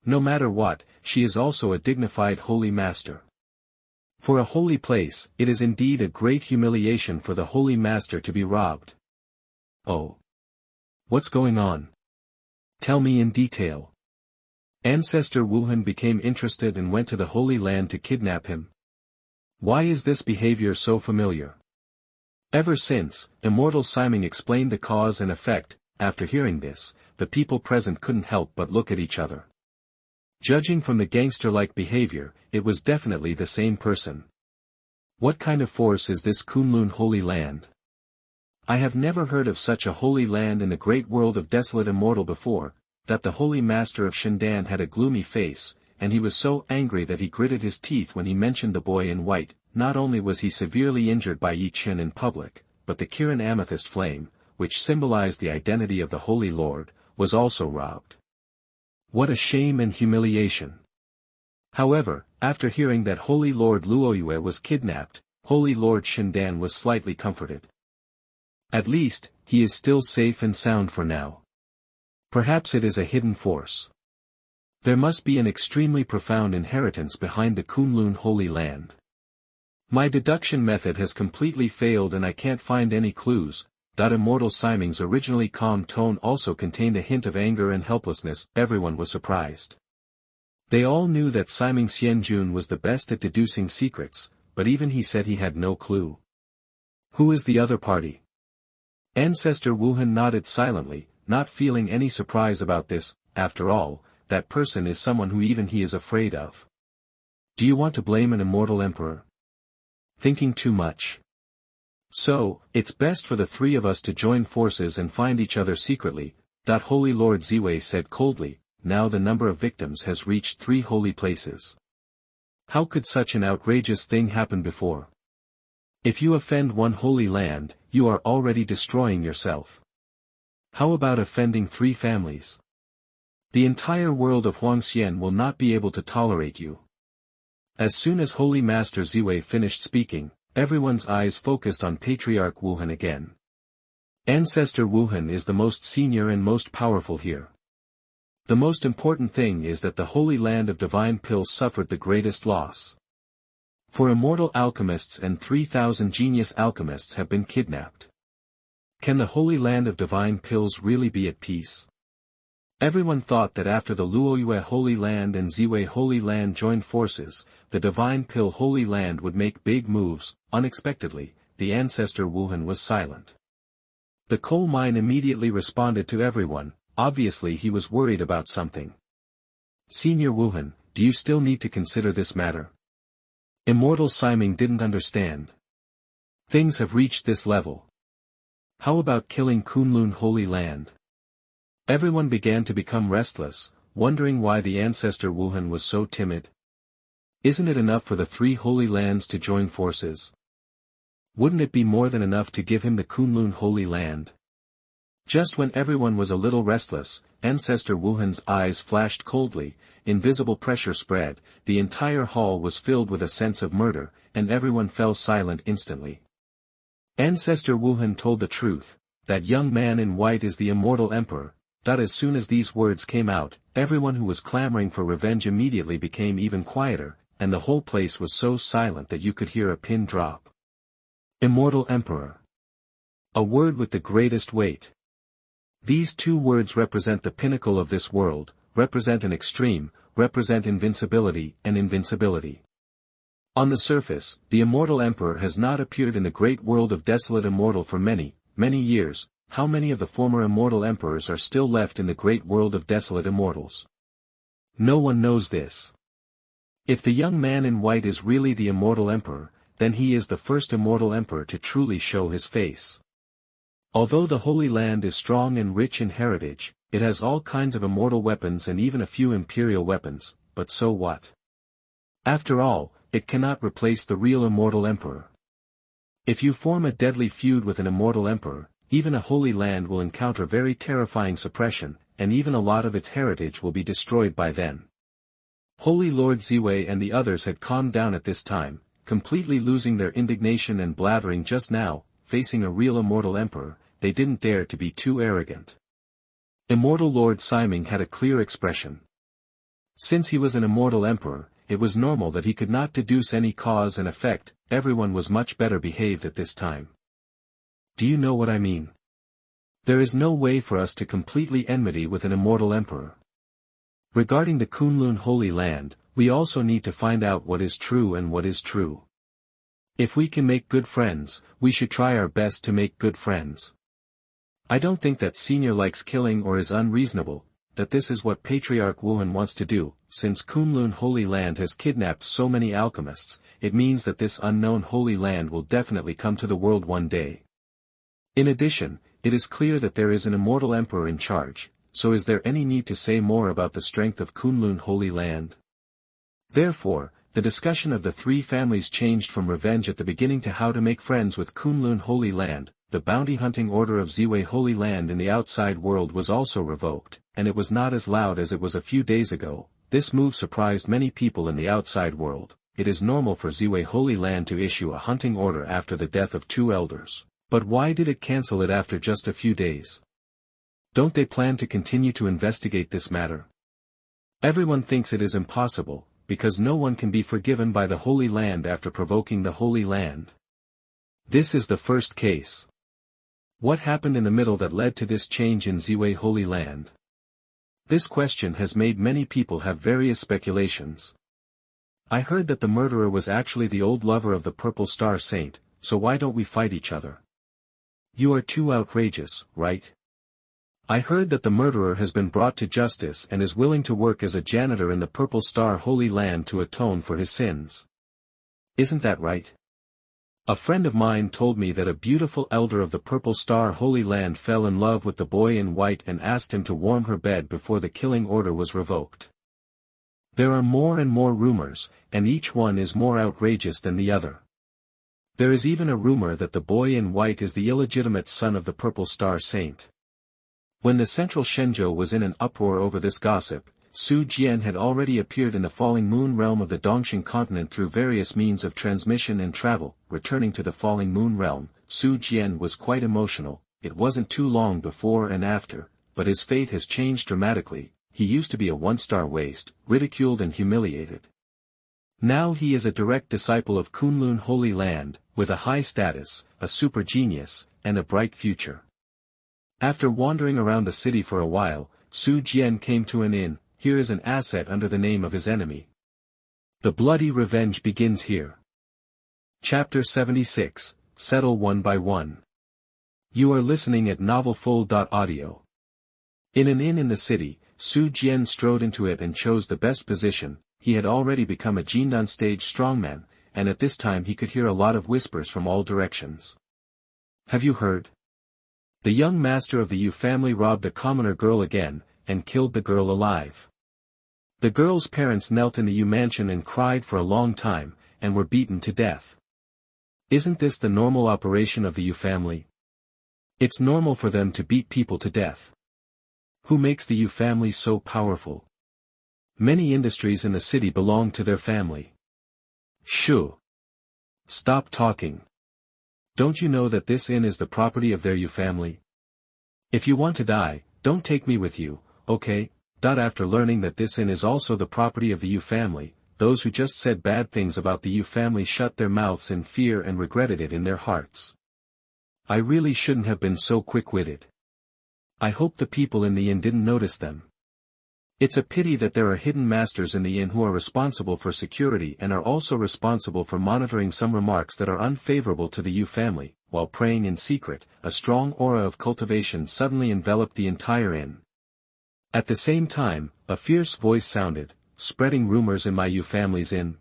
No matter what, she is also a dignified holy master. For a holy place, it is indeed a great humiliation for the holy master to be robbed. Oh. What's going on? Tell me in detail. Ancestor Wuhan became interested and went to the Holy Land to kidnap him. Why is this behavior so familiar? Ever since, Immortal Siming explained the cause and effect. After hearing this, the people present couldn't help but look at each other. Judging from the gangster-like behavior, it was definitely the same person. What kind of force is this Kunlun Holy Land? I have never heard of such a holy land in the great world of desolate immortal before. That the holy master of Shendan had a gloomy face, and he was so angry that he gritted his teeth when he mentioned the boy in white. Not only was he severely injured by Ye Chen in public, but the Kirin amethyst flame, which symbolized the identity of the Holy Lord, was also robbed. What a shame and humiliation. However, after hearing that Holy Lord Luoyue was kidnapped, Holy Lord Shendan was slightly comforted. At least, he is still safe and sound for now. Perhaps it is a hidden force. There must be an extremely profound inheritance behind the Kunlun Holy Land. My deduction method has completely failed and I can't find any clues. Immortal Siming's originally calm tone also contained a hint of anger and helplessness. Everyone was surprised. They all knew that Siming Xianjun was the best at deducing secrets, but even he said he had no clue. Who is the other party? Ancestor Wuhan nodded silently, not feeling any surprise about this. After all, that person is someone who even he is afraid of. Do you want to blame an Immortal Emperor? Thinking too much. So, it's best for the three of us to join forces and find each other secretly. Holy Lord Ziwei said coldly. Now the number of victims has reached 3 holy places. How could such an outrageous thing happen before? If you offend one holy land, you are already destroying yourself. How about offending 3 families? The entire world of Huangxian will not be able to tolerate you. As soon as Holy Master Ziwei finished speaking, everyone's eyes focused on Patriarch Wuhan again. Ancestor Wuhan is the most senior and most powerful here. The most important thing is that the Holy Land of Divine Pills suffered the greatest loss. For immortal alchemists and 3,000 genius alchemists have been kidnapped. Can the Holy Land of Divine Pills really be at peace? Everyone thought that after the Luoyue Holy Land and Ziwei Holy Land joined forces, the Divine Pill Holy Land would make big moves. Unexpectedly, the ancestor Wuhan was silent. The coal mine immediately responded to everyone. Obviously he was worried about something. Senior Wuhan, do you still need to consider this matter? Immortal Siming didn't understand. Things have reached this level. How about killing Kunlun Holy Land? Everyone began to become restless, wondering why the ancestor Wuhan was so timid. Isn't it enough for the 3 holy lands to join forces? Wouldn't it be more than enough to give him the Kunlun Holy Land? Just when everyone was a little restless, ancestor Wuhan's eyes flashed coldly, invisible pressure spread, the entire hall was filled with a sense of murder, and everyone fell silent instantly. Ancestor Wuhan told the truth, that young man in white is the Immortal Emperor. As soon as these words came out, everyone who was clamoring for revenge immediately became even quieter, and the whole place was so silent that you could hear a pin drop. Immortal Emperor. A word with the greatest weight. These 2 words represent the pinnacle of this world, represent an extreme, represent invincibility and invincibility. On the surface, the Immortal Emperor has not appeared in the great world of desolate immortal for many, many years. How many of the former Immortal Emperors are still left in the great world of desolate immortals? No one knows this. If the young man in white is really the Immortal Emperor, then he is the first Immortal Emperor to truly show his face. Although the Holy Land is strong and rich in heritage, it has all kinds of immortal weapons and even a few imperial weapons, but so what? After all, it cannot replace the real Immortal Emperor. If you form a deadly feud with an Immortal Emperor, even a holy land will encounter very terrifying suppression, and even a lot of its heritage will be destroyed by then. Holy Lord Ziwei and the others had calmed down at this time, completely losing their indignation and blathering just now. Facing a real Immortal Emperor, they didn't dare to be too arrogant. Immortal Lord Siming had a clear expression. Since he was an Immortal Emperor, it was normal that he could not deduce any cause and effect. Everyone was much better behaved at this time. Do you know what I mean? There is no way for us to completely enmity with an Immortal Emperor. Regarding the Kunlun Holy Land, we also need to find out what is true and what is true. If we can make good friends, we should try our best to make good friends. I don't think that Senior likes killing or is unreasonable, that this is what Patriarch Wuhan wants to do. Since Kunlun Holy Land has kidnapped so many alchemists, it means that this unknown Holy Land will definitely come to the world one day. In addition, it is clear that there is an Immortal Emperor in charge, so is there any need to say more about the strength of Kunlun Holy Land? Therefore, the discussion of the three families changed from revenge at the beginning to how to make friends with Kunlun Holy Land. The bounty hunting order of Ziwei Holy Land in the outside world was also revoked, and it was not as loud as it was a few days ago. This move surprised many people in the outside world. It is normal for Ziwei Holy Land to issue a hunting order after the death of two elders, but why did it cancel it after just a few days? Don't they plan to continue to investigate this matter? Everyone thinks it is impossible, because no one can be forgiven by the Holy Land after provoking the Holy Land. This is the first case. What happened in the middle that led to this change in Ziwei Holy Land? This question has made many people have various speculations. I heard that the murderer was actually the old lover of the Purple Star Saint, so why don't we fight each other? You are too outrageous, right? I heard that the murderer has been brought to justice and is willing to work as a janitor in the Purple Star Holy Land to atone for his sins. Isn't that right? A friend of mine told me that a beautiful elder of the Purple Star Holy Land fell in love with the boy in white and asked him to warm her bed before the killing order was revoked. There are more and more rumors, and each one is more outrageous than the other. There is even a rumor that the boy in white is the illegitimate son of the Purple Star Saint. When the central Shenzhou was in an uproar over this gossip, Su Jian had already appeared in the falling moon realm of the Dongxing continent through various means of transmission and travel. Returning to the falling moon realm, Su Jian was quite emotional. It wasn't too long before and after, but his fate has changed dramatically. He used to be a one-star waste, ridiculed and humiliated. Now he is a direct disciple of Kunlun Holy Land, with a high status, a super genius, and a bright future. After wandering around the city for a while, Su Jian came to an inn. Here is an asset under the name of his enemy. The bloody revenge begins here. Chapter 76, Settle One by One. You are listening at novelfull.audio. In an inn in the city, Su Jian strode into it and chose the best position. He had already become a Jindan stage strongman, and at this time he could hear a lot of whispers from all directions. Have you heard? The young master of the Yu family robbed a commoner girl again, and killed the girl alive. The girl's parents knelt in the Yu mansion and cried for a long time, and were beaten to death. Isn't this the normal operation of the Yu family? It's normal for them to beat people to death. Who makes the Yu family so powerful? Many industries in the city belong to their family. Shoo! Stop talking. Don't you know that this inn is the property of their Yu family? If you want to die, don't take me with you, okay? After learning that this inn is also the property of the Yu family, those who just said bad things about the Yu family shut their mouths in fear and regretted it in their hearts. I really shouldn't have been so quick-witted. I hope the people in the inn didn't notice them. It's a pity that there are hidden masters in the inn who are responsible for security and are also responsible for monitoring some remarks that are unfavorable to the Yu family. While praying in secret, a strong aura of cultivation suddenly enveloped the entire inn. At the same time, a fierce voice sounded, spreading rumors in my Yu family's inn.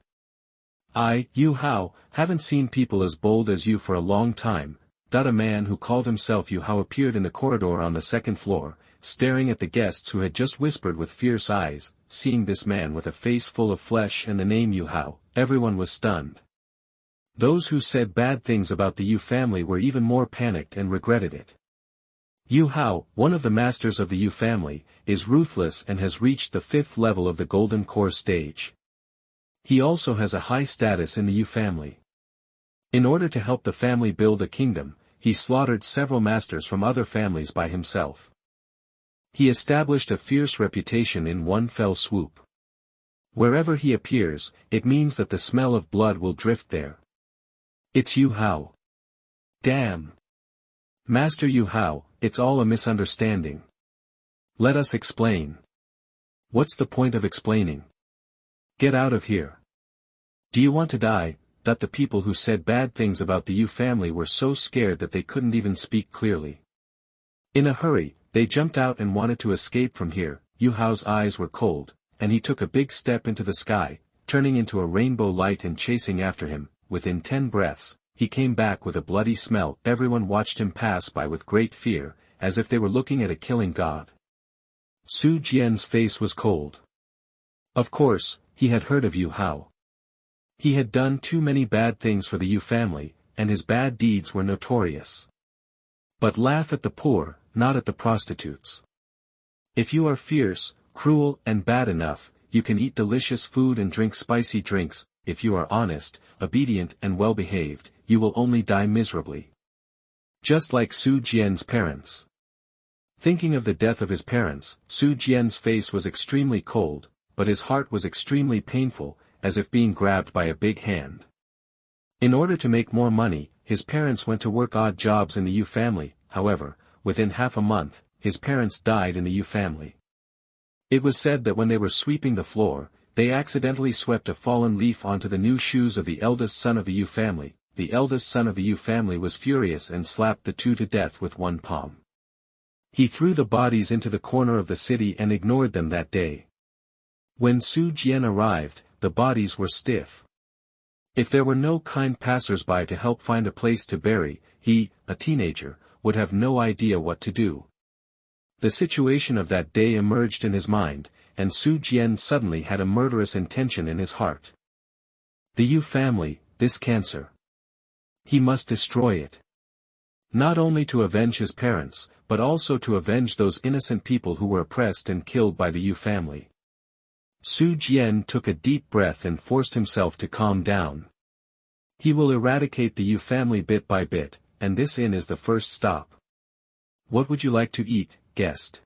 I, Yu Hao, haven't seen people as bold as you for a long time. A man who called himself Yu Hao appeared in the corridor on the second floor, staring at the guests who had just whispered with fierce eyes. Seeing this man with a face full of flesh and the name Yu Hao, everyone was stunned. Those who said bad things about the Yu family were even more panicked and regretted it. Yu Hao, one of the masters of the Yu family, is ruthless and has reached the 5th level of the Golden Core stage. He also has a high status in the Yu family. In order to help the family build a kingdom, he slaughtered several masters from other families by himself. He established a fierce reputation in one fell swoop. Wherever he appears, it means that the smell of blood will drift there. It's Yu Hao. Damn. Master Yu Hao, it's all a misunderstanding. Let us explain. What's the point of explaining? Get out of here. Do you want to die? That the people who said bad things about the Yu family were so scared that they couldn't even speak clearly. In a hurry, they jumped out and wanted to escape from here. Yu Hao's eyes were cold, and he took a big step into the sky, turning into a rainbow light and chasing after him. Within 10 breaths, he came back with a bloody smell. Everyone watched him pass by with great fear, as if they were looking at a killing god. Su Jian's face was cold. Of course, he had heard of Yu Hao. He had done too many bad things for the Yu family, and his bad deeds were notorious. But laugh at the poor, not at the prostitutes. If you are fierce, cruel, and bad enough, you can eat delicious food and drink spicy drinks. If you are honest, obedient and well-behaved, you will only die miserably. Just like Su Jian's parents. Thinking of the death of his parents, Su Jian's face was extremely cold, but his heart was extremely painful, as if being grabbed by a big hand. In order to make more money, his parents went to work odd jobs in the Yu family. However, within half a month, his parents died in the Yu family. It was said that when they were sweeping the floor, they accidentally swept a fallen leaf onto the new shoes of the eldest son of the Yu family. The eldest son of the Yu family was furious and slapped the two to death with one palm. He threw the bodies into the corner of the city and ignored them that day. When Su Jian arrived, the bodies were stiff. If there were no kind passers-by to help find a place to bury, he, a teenager, would have no idea what to do. The situation of that day emerged in his mind, and Su Jian suddenly had a murderous intention in his heart. The Yu family, this cancer. He must destroy it. Not only to avenge his parents, but also to avenge those innocent people who were oppressed and killed by the Yu family. Su Jian took a deep breath and forced himself to calm down. He will eradicate the Yu family bit by bit, and this inn is the first stop. What would you like to eat, guest?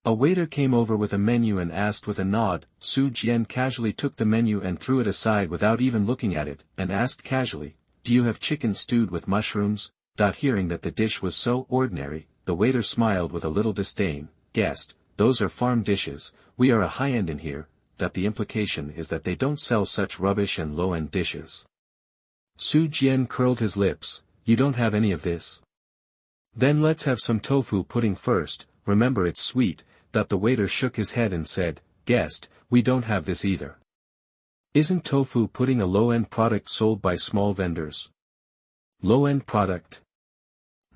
A waiter came over with a menu and asked with a nod. Su Jian casually took the menu and threw it aside without even looking at it, and asked casually, "Do you have chicken stewed with mushrooms?" Hearing that the dish was so ordinary, the waiter smiled with a little disdain. "Guest, those are farm dishes, we are a high-end in here." That the implication is that they don't sell such rubbish and low-end dishes. Su Jian curled his lips. "You don't have any of this? Then let's have some tofu pudding first, remember it's sweet." That the waiter shook his head and said, "Guest, we don't have this either." Isn't tofu pudding a low-end product sold by small vendors? Low-end product?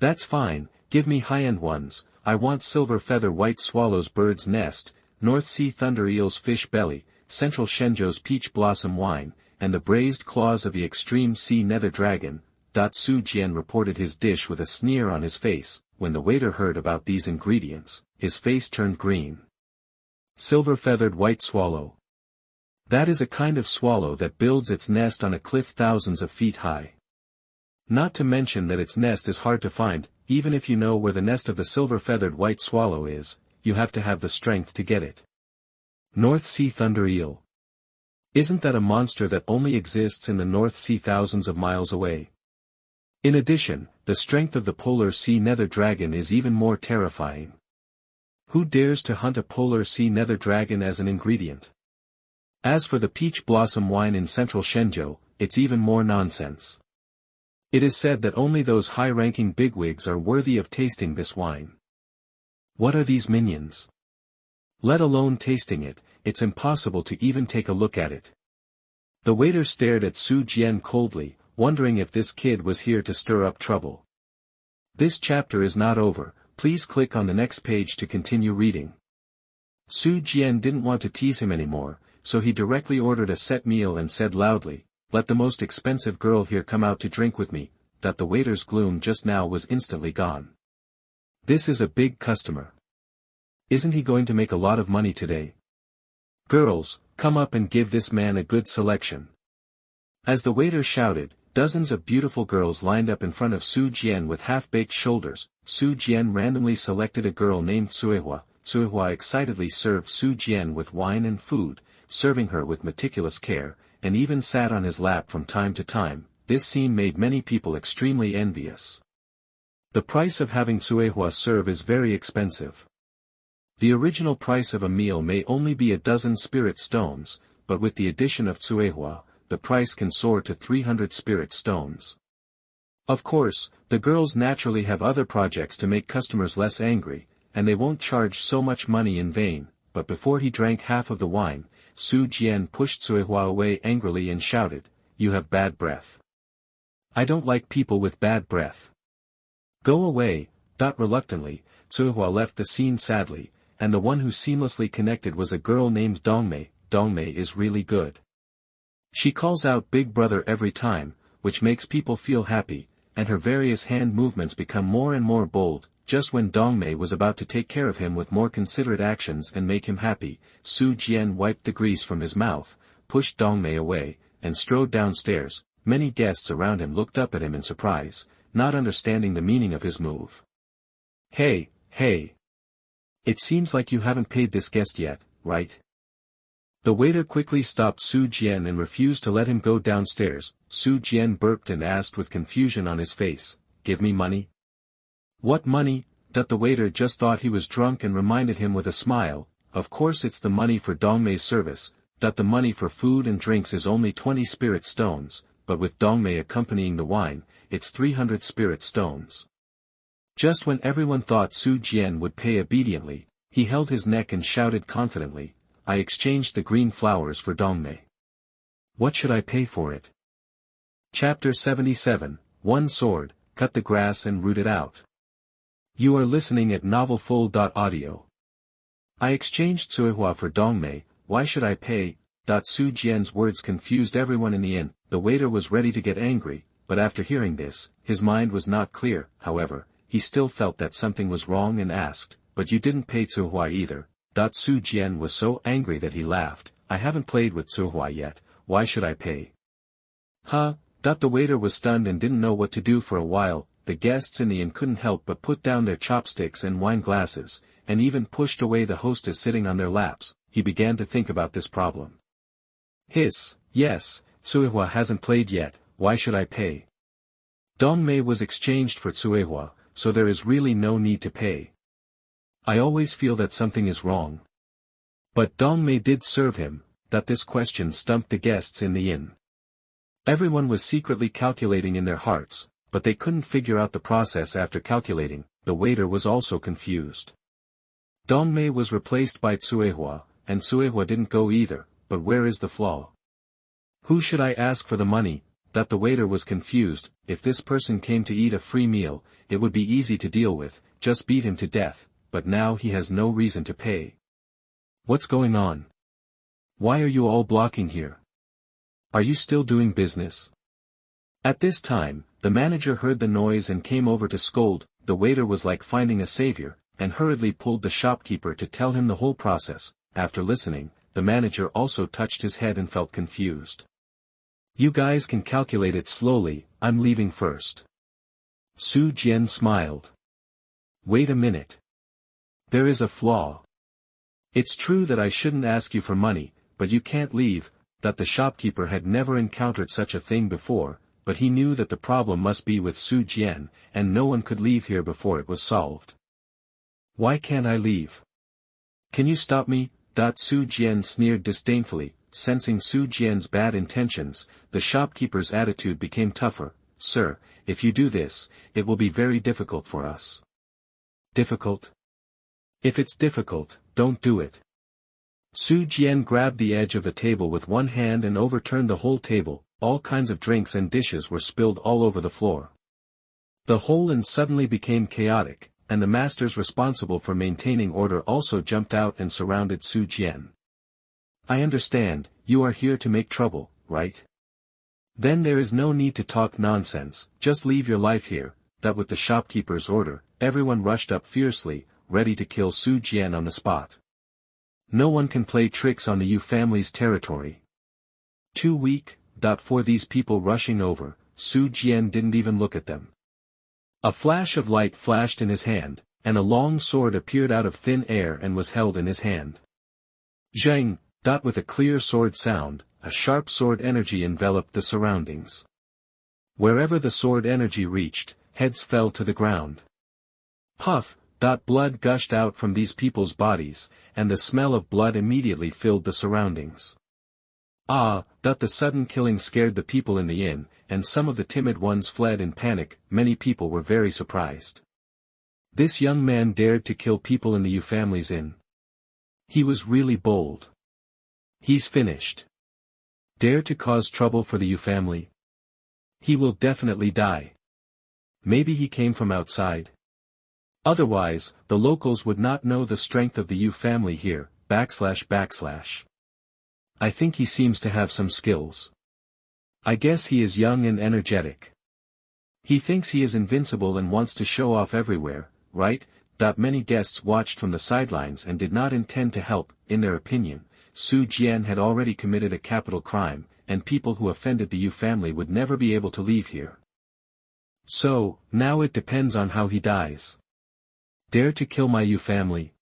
That's fine, give me high-end ones. I want silver feather white swallow's bird's nest, North Sea thunder eel's fish belly, Central Shenzhou's peach blossom wine, and the braised claws of the extreme sea nether dragon. Su Jian reported his dish with a sneer on his face. When the waiter heard about these ingredients, his face turned green. Silver-feathered white swallow. That is a kind of swallow that builds its nest on a cliff thousands of feet high. Not to mention that its nest is hard to find. Even if you know where the nest of the silver-feathered white swallow is, you have to have the strength to get it. North Sea thunder eel. Isn't that a monster that only exists in the North Sea thousands of miles away? In addition, the strength of the polar sea nether dragon is even more terrifying. Who dares to hunt a polar sea nether dragon as an ingredient? As for the peach blossom wine in Central Shenzhou, it's even more nonsense. It is said that only those high-ranking bigwigs are worthy of tasting this wine. What are these minions? Let alone tasting it, it's impossible to even take a look at it. The waiter stared at Su Jian coldly, wondering if this kid was here to stir up trouble. This chapter is not over, please click on the next page to continue reading. Su Jian didn't want to tease him anymore, so he directly ordered a set meal and said loudly, "Let the most expensive girl here come out to drink with me," that the waiter's gloom just now was instantly gone. This is a big customer. Isn't he going to make a lot of money today? Girls, come up and give this man a good selection. As the waiter shouted, dozens of beautiful girls lined up in front of Su Jian with half-baked shoulders. Su Jian randomly selected a girl named Xuanhuan. Xuanhuan excitedly served Su Jian with wine and food, serving her with meticulous care, and even sat on his lap from time to time. This scene made many people extremely envious. The price of having Xuanhuan serve is very expensive. The original price of a meal may only be a dozen spirit stones, but with the addition of Xuanhuan, the price can soar to 300 spirit stones. Of course, the girls naturally have other projects to make customers less angry, and they won't charge so much money in vain, but before he drank half of the wine, Su Jian pushed Xuanhuan away angrily and shouted, "You have bad breath. I don't like people with bad breath. Go away." Reluctantly, Xuanhuan left the scene sadly, and the one who seamlessly connected was a girl named Dongmei. Dongmei is really good. She calls out "Big Brother" every time, which makes people feel happy, and her various hand movements become more and more bold. Just when Dongmei was about to take care of him with more considerate actions and make him happy, Su Jian wiped the grease from his mouth, pushed Dongmei away, and strode downstairs. Many guests around him looked up at him in surprise, not understanding the meaning of his move. Hey, hey! It seems like you haven't paid this guest yet, right? The waiter quickly stopped Su Jian and refused to let him go downstairs. Su Jian burped and asked with confusion on his face, "Give me money?" "What money?" The waiter just thought he was drunk and reminded him with a smile, "Of course it's the money for Dongmei's service." The money for food and drinks is only 20 spirit stones, but with Dongmei accompanying the wine, it's 300 spirit stones. Just when everyone thought Su Jian would pay obediently, he held his neck and shouted confidently, "I exchanged the green flowers for Dongmei. What should I pay for it?" Chapter 77, One Sword, Cut the Grass and Root It Out. You are listening at novelfull.audio. I exchanged Xuanhuan for Dongmei, why should I pay? Su Jian's words confused everyone in the inn. The waiter was ready to get angry, but after hearing this, his mind was not clear. However, he still felt that something was wrong and asked, "But you didn't pay Xuanhuan either." Su Jian was so angry that he laughed, "I haven't played with Xuanhuan yet, why should I pay?" Huh? The waiter was stunned and didn't know what to do for a while. The guests in the inn couldn't help but put down their chopsticks and wine glasses, and even pushed away the hostess sitting on their laps. He began to think about this problem. Yes, Xuanhuan hasn't played yet, why should I pay? Dongmei was exchanged for Xuanhuan, so there is really no need to pay. I always feel that something is wrong. But Dongmei did serve him. This question stumped the guests in the inn. Everyone was secretly calculating in their hearts, but they couldn't figure out the process after calculating. The waiter was also confused. Dongmei was replaced by Xuanhuan, and Xuanhuan didn't go either, but where is the flaw? Who should I ask for the money? The waiter was confused. If this person came to eat a free meal, it would be easy to deal with, just beat him to death, but now he has no reason to pay. What's going on? Why are you all blocking here? Are you still doing business? At this time, the manager heard the noise and came over to scold. The waiter was like finding a savior, and hurriedly pulled the shopkeeper to tell him the whole process. After listening, the manager also touched his head and felt confused. You guys can calculate it slowly, I'm leaving first. Su Jian smiled. Wait a minute. There is a flaw. It's true that I shouldn't ask you for money, but you can't leave. The shopkeeper had never encountered such a thing before, but he knew that the problem must be with Su Jian, and no one could leave here before it was solved. Why can't I leave? Can you stop me? Su Jian sneered disdainfully. Sensing Su Jian's bad intentions, the shopkeeper's attitude became tougher. Sir, if you do this, it will be very difficult for us. Difficult? If it's difficult, don't do it. Su Jian grabbed the edge of the table with one hand and overturned the whole table. All kinds of drinks and dishes were spilled all over the floor. The whole inn suddenly became chaotic, and the masters responsible for maintaining order also jumped out and surrounded Su Jian. I understand, you are here to make trouble, right? Then there is no need to talk nonsense, just leave your life here. That with the shopkeeper's order, everyone rushed up fiercely, ready to kill Su Jian on the spot. No one can play tricks on the Yu family's territory. Too weak. For these people rushing over, Su Jian didn't even look at them. A flash of light flashed in his hand, and a long sword appeared out of thin air and was held in his hand. Zheng. With a clear sword sound, a sharp sword energy enveloped the surroundings. Wherever the sword energy reached, heads fell to the ground. Puff. Blood gushed out from these people's bodies, and the smell of blood immediately filled the surroundings. The sudden killing scared the people in the inn, and some of the timid ones fled in panic. Many people were very surprised. This young man dared to kill people in the Yu family's inn. He was really bold. He's finished. Dare to cause trouble for the Yu family? He will definitely die. Maybe he came from outside. Otherwise, the locals would not know the strength of the Yu family here. I think he seems to have some skills. I guess he is young and energetic. He thinks he is invincible and wants to show off everywhere, right? Many guests watched from the sidelines and did not intend to help. In their opinion, Su Jian had already committed a capital crime, and people who offended the Yu family would never be able to leave here. So, now it depends on how he dies. Dare to kill my Yu family?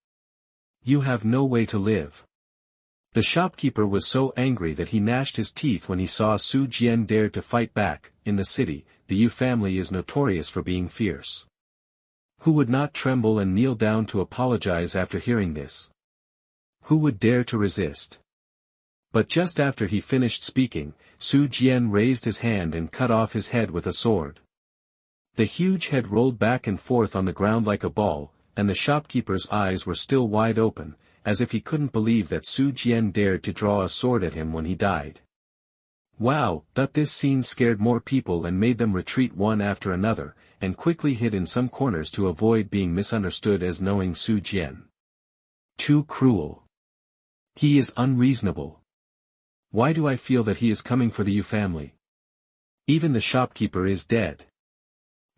You have no way to live. The shopkeeper was so angry that he gnashed his teeth when he saw Su Jian dare to fight back. In the city, the Yu family is notorious for being fierce. Who would not tremble and kneel down to apologize after hearing this? Who would dare to resist? But just after he finished speaking, Su Jian raised his hand and cut off his head with a sword. The huge head rolled back and forth on the ground like a ball, and the shopkeeper's eyes were still wide open, as if he couldn't believe that Su Jian dared to draw a sword at him when he died. Wow, this scene scared more people and made them retreat one after another, and quickly hid in some corners to avoid being misunderstood as knowing Su Jian. Too cruel. He is unreasonable. Why do I feel that he is coming for the Yu family? Even the shopkeeper is dead.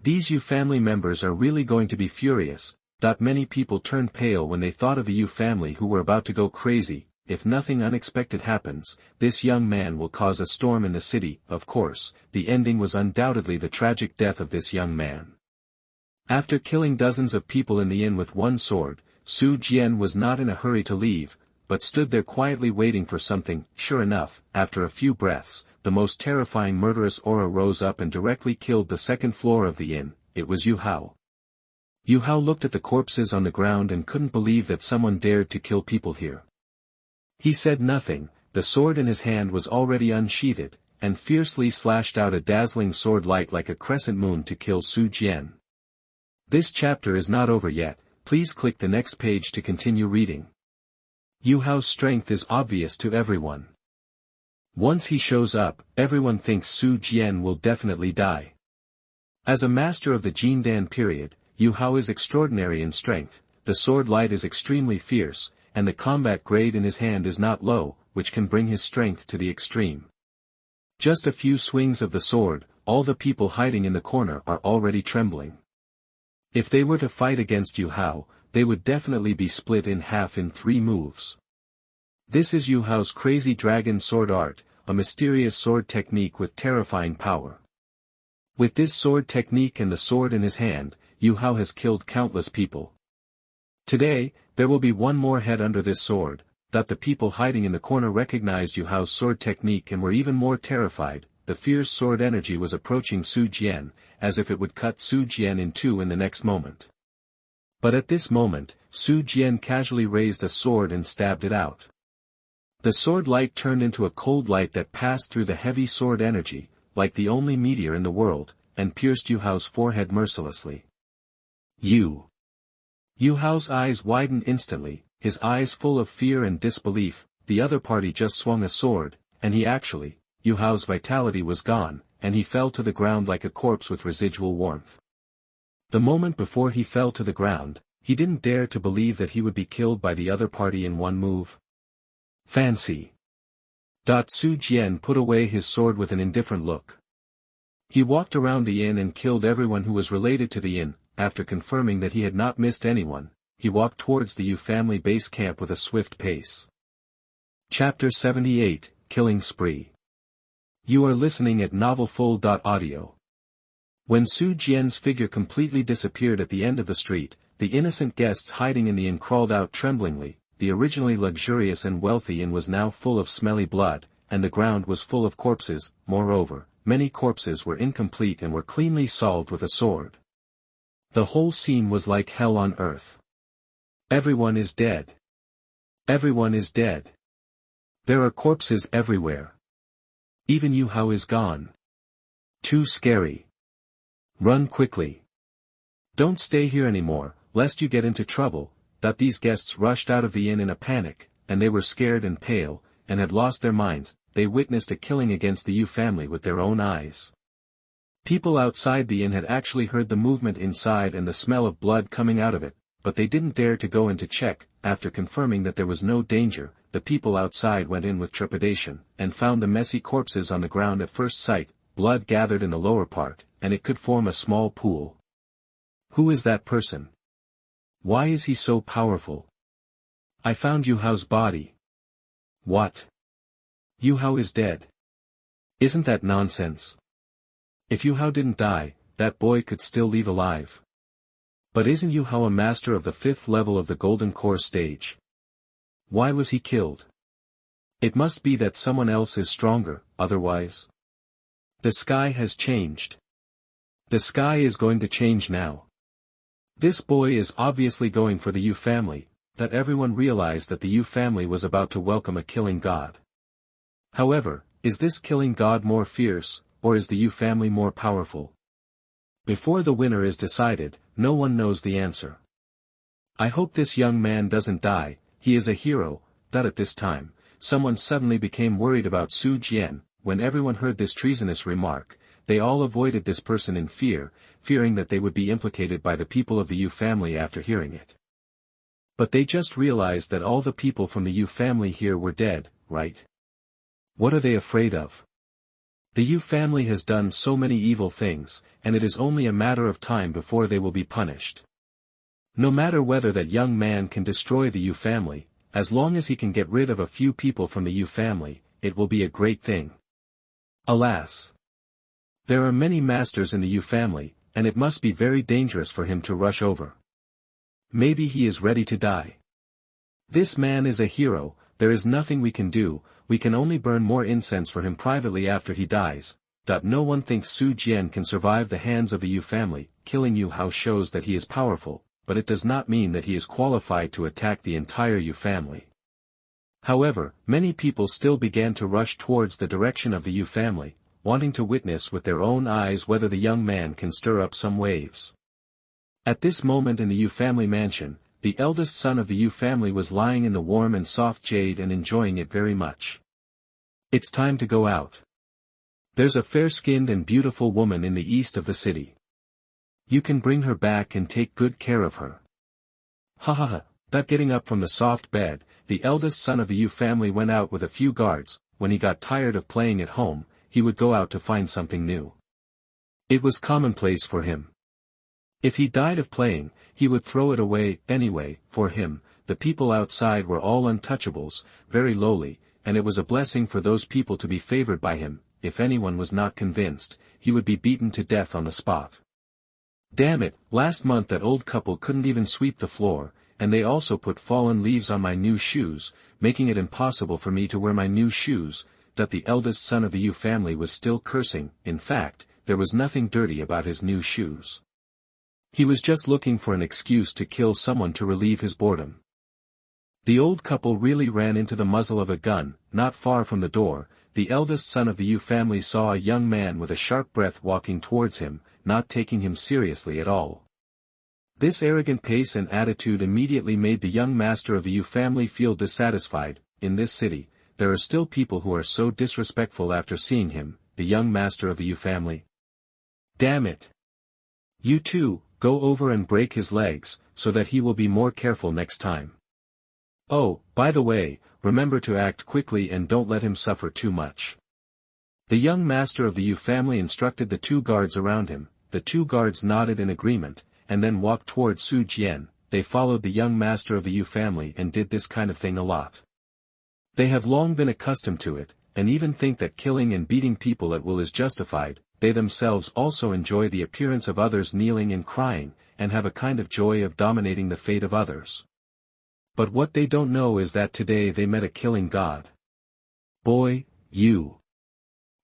These Yu family members are really going to be furious. Many people turned pale when they thought of the Yu family who were about to go crazy. If nothing unexpected happens, this young man will cause a storm in the city. Of course, the ending was undoubtedly the tragic death of this young man. After killing dozens of people in the inn with one sword, Su Jian was not in a hurry to leave, but stood there quietly waiting for something. Sure enough, after a few breaths, the most terrifying murderous aura rose up and directly killed the second floor of the inn. It was Yu Hao. Yu Hao looked at the corpses on the ground and couldn't believe that someone dared to kill people here. He said nothing. The sword in his hand was already unsheathed, and fiercely slashed out a dazzling sword light like a crescent moon to kill Su Jian. This chapter is not over yet. Please click the next page to continue reading. Yu Hao's strength is obvious to everyone. Once he shows up, everyone thinks Su Jian will definitely die. As a master of the Jindan period, Yu Hao is extraordinary in strength. The sword light is extremely fierce, and the combat grade in his hand is not low, which can bring his strength to the extreme. Just a few swings of the sword, all the people hiding in the corner are already trembling. If they were to fight against Yu Hao, they would definitely be split in half in 3 moves. This is Yu Hao's crazy dragon sword art, a mysterious sword technique with terrifying power. With this sword technique and the sword in his hand, Yu Hao has killed countless people. Today, there will be one more head under this sword. The people hiding in the corner recognized Yu Hao's sword technique and were even more terrified. The fierce sword energy was approaching Su Jian, as if it would cut Su Jian in 2 in the next moment. But at this moment, Su Jian casually raised a sword and stabbed it out. The sword light turned into a cold light that passed through the heavy sword energy, like the only meteor in the world, and pierced Yu Hao's forehead mercilessly. Yu Hao's eyes widened instantly, his eyes full of fear and disbelief. The other party just swung a sword, and Yu Hao's vitality was gone, and he fell to the ground like a corpse with residual warmth. The moment before he fell to the ground, he didn't dare to believe that he would be killed by the other party in one move. Fancy. Su Jian put away his sword with an indifferent look. He walked around the inn and killed everyone who was related to the inn. After confirming that he had not missed anyone, he walked towards the Yu family base camp with a swift pace. Chapter 78, Killing Spree. You are listening at novelfull.audio. When Su Jian's figure completely disappeared at the end of the street, the innocent guests hiding in the inn crawled out tremblingly. The originally luxurious and wealthy inn was now full of smelly blood, and the ground was full of corpses. Moreover, many corpses were incomplete and were cleanly solved with a sword. The whole scene was like hell on earth. Everyone is dead. Everyone is dead. There are corpses everywhere. Even Yu Hao is gone. Too scary. Run quickly. Don't stay here anymore, lest you get into trouble. These guests rushed out of the inn in a panic, and they were scared and pale, and had lost their minds. They witnessed a killing against the Yu family with their own eyes. People outside the inn had actually heard the movement inside and the smell of blood coming out of it, but they didn't dare to go in to check. After confirming that there was no danger, the people outside went in with trepidation, and found the messy corpses on the ground at first sight. Blood gathered in the lower part, and it could form a small pool. Who is that person? Why is he so powerful? I found Yu Hao's body. What? Yu Hao is dead. Isn't that nonsense? If Yu Hao didn't die, that boy could still leave alive. But isn't Yu Hao a master of the 5th level of the Golden Core stage? Why was he killed? It must be that someone else is stronger, otherwise. The sky has changed. The sky is going to change now. This boy is obviously going for the Yu family. That everyone realized that the Yu family was about to welcome a killing god. However, is this killing god more fierce, or is the Yu family more powerful? Before the winner is decided, no one knows the answer. I hope this young man doesn't die. He is a hero. That at this time, someone suddenly became worried about Su Jian. When everyone heard this treasonous remark, they all avoided this person in fear, fearing that they would be implicated by the people of the Yu family after hearing it. But they just realized that all the people from the Yu family here were dead, right? What are they afraid of? The Yu family has done so many evil things, and it is only a matter of time before they will be punished. No matter whether that young man can destroy the Yu family, as long as he can get rid of a few people from the Yu family, it will be a great thing. Alas! There are many masters in the Yu family, and it must be very dangerous for him to rush over. Maybe he is ready to die. This man is a hero. There is nothing we can do. We can only burn more incense for him privately after he dies. No one thinks Su Jian can survive the hands of the Yu family. Killing Yu Hao shows that he is powerful, but it does not mean that he is qualified to attack the entire Yu family. However, many people still began to rush towards the direction of the Yu family, wanting to witness with their own eyes whether the young man can stir up some waves. At this moment in the Yu family mansion, the eldest son of the Yu family was lying in the warm and soft jade and enjoying it very much. It's time to go out. There's a fair-skinned and beautiful woman in the east of the city. You can bring her back and take good care of her. Ha ha ha. That getting up from the soft bed, the eldest son of the Yu family went out with a few guards. When he got tired of playing at home, he would go out to find something new. It was commonplace for him. If he died of playing, he would throw it away. Anyway, for him, the people outside were all untouchables, very lowly, and it was a blessing for those people to be favored by him. If anyone was not convinced, he would be beaten to death on the spot. Damn it, last month that old couple couldn't even sweep the floor, and they also put fallen leaves on my new shoes, making it impossible for me to wear my new shoes. The eldest son of the Yu family was still cursing. In fact, there was nothing dirty about his new shoes. He was just looking for an excuse to kill someone to relieve his boredom. The old couple really ran into the muzzle of a gun. Not far from the door, the eldest son of the Yu family saw a young man with a sharp breath walking towards him, not taking him seriously at all. This arrogant pace and attitude immediately made the young master of the Yu family feel dissatisfied. In this city, there are still people who are so disrespectful after seeing him, the young master of the Yu family. Damn it! You too, go over and break his legs, so that he will be more careful next time. Oh, by the way, remember to act quickly and don't let him suffer too much. The young master of the Yu family instructed the two guards around him. The two guards nodded in agreement, and then walked towards Su Jian. They followed the young master of the Yu family and did this kind of thing a lot. They have long been accustomed to it, and even think that killing and beating people at will is justified. They themselves also enjoy the appearance of others kneeling and crying, and have a kind of joy of dominating the fate of others. But what they don't know is that today they met a killing god. Boy, you.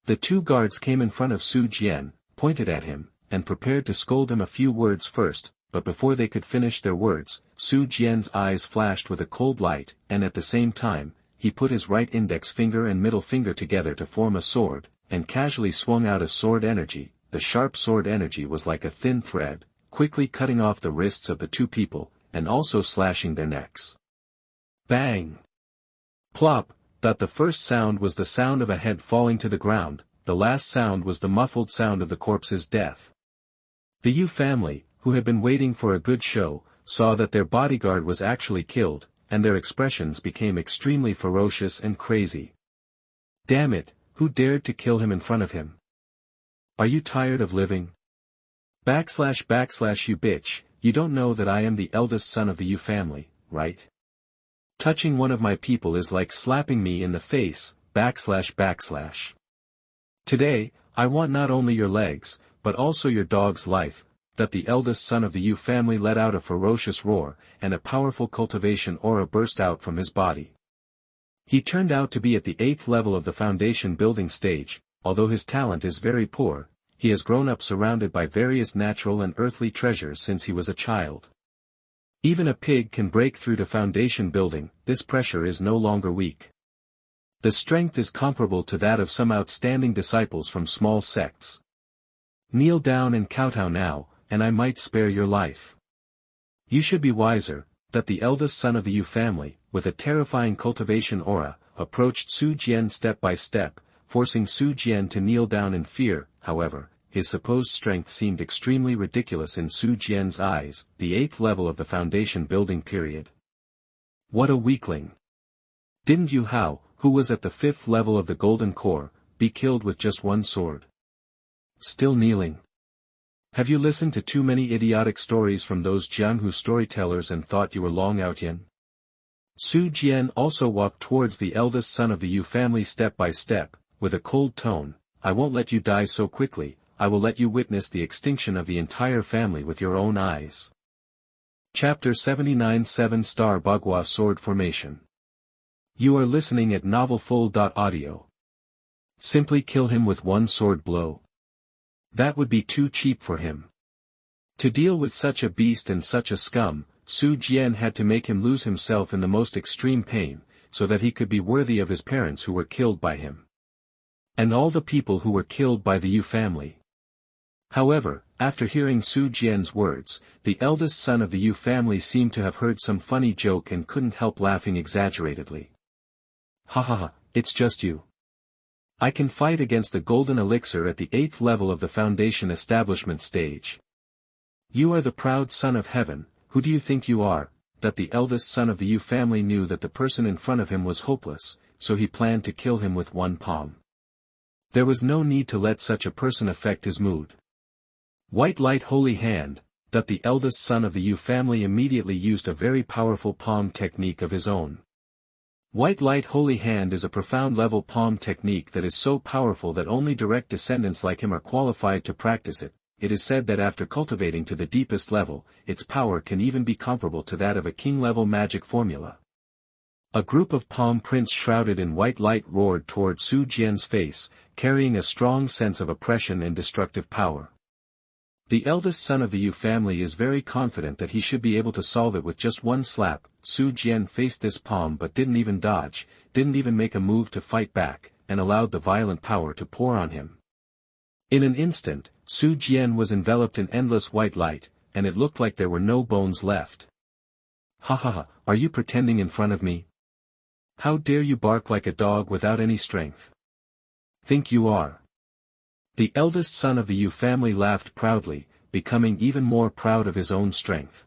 The two guards came in front of Su Jian, pointed at him, and prepared to scold him a few words first, but before they could finish their words, Su Jian's eyes flashed with a cold light, and at the same time, he put his right index finger and middle finger together to form a sword, and casually swung out a sword energy. The sharp sword energy was like a thin thread, quickly cutting off the wrists of the two people, and also slashing their necks. Bang! Plop! The first sound was the sound of a head falling to the ground, the last sound was the muffled sound of the corpse's death. The Yu family, who had been waiting for a good show, saw that their bodyguard was actually killed, and their expressions became extremely ferocious and crazy. Damn it, who dared to kill him in front of him? Are you tired of living? // you bitch, you don't know that I am the eldest son of the Yu family, right? Touching one of my people is like slapping me in the face, // Today, I want not only your legs, but also your dog's life. That the eldest son of the Yu family let out a ferocious roar, and a powerful cultivation aura burst out from his body. He turned out to be at the 8th level of the foundation building stage. Although his talent is very poor, he has grown up surrounded by various natural and earthly treasures since he was a child. Even a pig can break through to foundation building. This pressure is no longer weak. The strength is comparable to that of some outstanding disciples from small sects. Kneel down and kowtow now, and I might spare your life. You should be wiser. That the eldest son of the Yu family, with a terrifying cultivation aura, approached Su Jian step by step, forcing Su Jian to kneel down in fear. However, his supposed strength seemed extremely ridiculous in Su Jian's eyes, the 8th level of the foundation building period. What a weakling! Didn't you who was at the 5th level of the golden core, be killed with just one sword? Still kneeling? Have you listened to too many idiotic stories from those Jianghu storytellers and thought you were long out yin? Su Jian also walked towards the eldest son of the Yu family step by step, with a cold tone. I won't let you die so quickly, I will let you witness the extinction of the entire family with your own eyes. Chapter 79 7-Star Bagua Sword Formation. You are listening at novelfull.audio. Simply kill him with one sword blow. That would be too cheap for him. To deal with such a beast and such a scum, Su Jian had to make him lose himself in the most extreme pain, so that he could be worthy of his parents who were killed by him. And all the people who were killed by the Yu family. However, after hearing Su Jian's words, the eldest son of the Yu family seemed to have heard some funny joke and couldn't help laughing exaggeratedly. Ha ha ha, it's just you. I can fight against the golden elixir at the 8th level of the foundation establishment stage. You are the proud son of heaven. Who do you think you are? That the eldest son of the Yu family knew that the person in front of him was hopeless, so he planned to kill him with one palm. There was no need to let such a person affect his mood. White light holy hand. That the eldest son of the Yu family immediately used a very powerful palm technique of his own. White light holy hand is a profound level palm technique that is so powerful that only direct descendants like him are qualified to practice it. It is said that after cultivating to the deepest level, its power can even be comparable to that of a king-level magic formula. A group of palm prints shrouded in white light roared toward Su Jian's face, carrying a strong sense of oppression and destructive power. The eldest son of the Yu family is very confident that he should be able to solve it with just one slap. Su Jian faced this palm but didn't even dodge, didn't even make a move to fight back, and allowed the violent power to pour on him. In an instant, Su Jian was enveloped in endless white light, and it looked like there were no bones left. Ha ha ha, are you pretending in front of me? How dare you bark like a dog without any strength? Think you are? The eldest son of the Yu family laughed proudly, becoming even more proud of his own strength.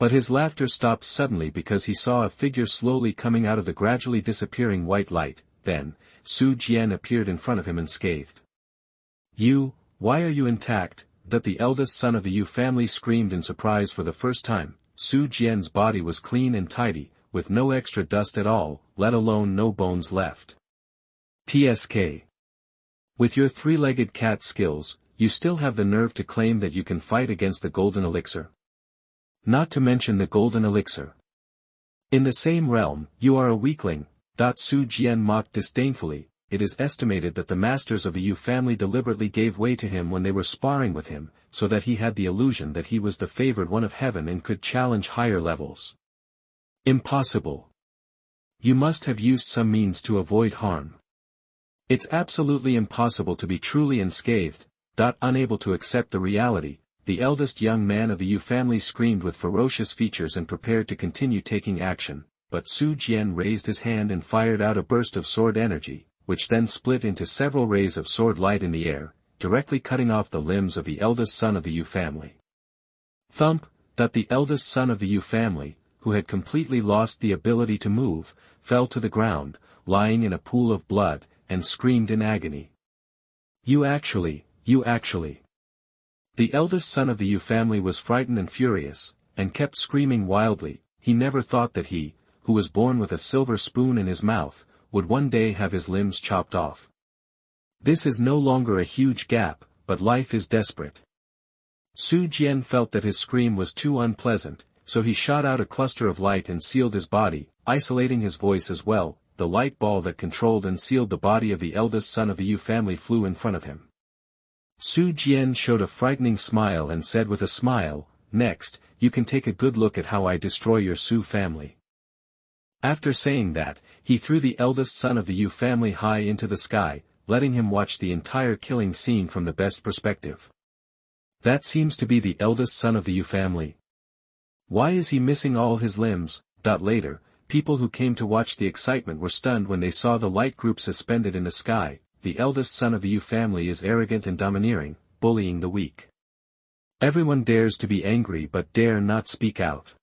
But his laughter stopped suddenly because he saw a figure slowly coming out of the gradually disappearing white light. Then, Su Jian appeared in front of him and scathed. "You, why are you intact?" That the eldest son of the Yu family screamed in surprise for the first time. Su Jian's body was clean and tidy, with no extra dust at all, let alone no bones left. TSK. With your three-legged cat skills, you still have the nerve to claim that you can fight against the golden elixir. Not to mention the golden elixir. In the same realm, you are a weakling. Su Jian mocked disdainfully. It is estimated that the masters of the Yu family deliberately gave way to him when they were sparring with him, so that he had the illusion that he was the favored one of heaven and could challenge higher levels. Impossible. You must have used some means to avoid harm. It's absolutely impossible to be truly unscathed. Unable to accept the reality, the eldest young man of the Yu family screamed with ferocious features and prepared to continue taking action, but Su Jian raised his hand and fired out a burst of sword energy, which then split into several rays of sword light in the air, directly cutting off the limbs of the eldest son of the Yu family. Thump! The eldest son of the Yu family, who had completely lost the ability to move, fell to the ground, lying in a pool of blood, and screamed in agony. You actually. The eldest son of the Yu family was frightened and furious, and kept screaming wildly. He never thought that he, who was born with a silver spoon in his mouth, would one day have his limbs chopped off. This is no longer a huge gap, but life is desperate. Su Jian felt that his scream was too unpleasant, so he shot out a cluster of light and sealed his body, isolating his voice as well. The light ball that controlled and sealed the body of the eldest son of the Yu family flew in front of him. Su Jian showed a frightening smile and said with a smile, "Next, you can take a good look at how I destroy your Su family." After saying that, he threw the eldest son of the Yu family high into the sky, letting him watch the entire killing scene from the best perspective. That seems to be the eldest son of the Yu family. Why is he missing all his limbs? Later, people who came to watch the excitement were stunned when they saw the light group suspended in the sky. The eldest son of the Yu family is arrogant and domineering, bullying the weak. Everyone dares to be angry but dare not speak out.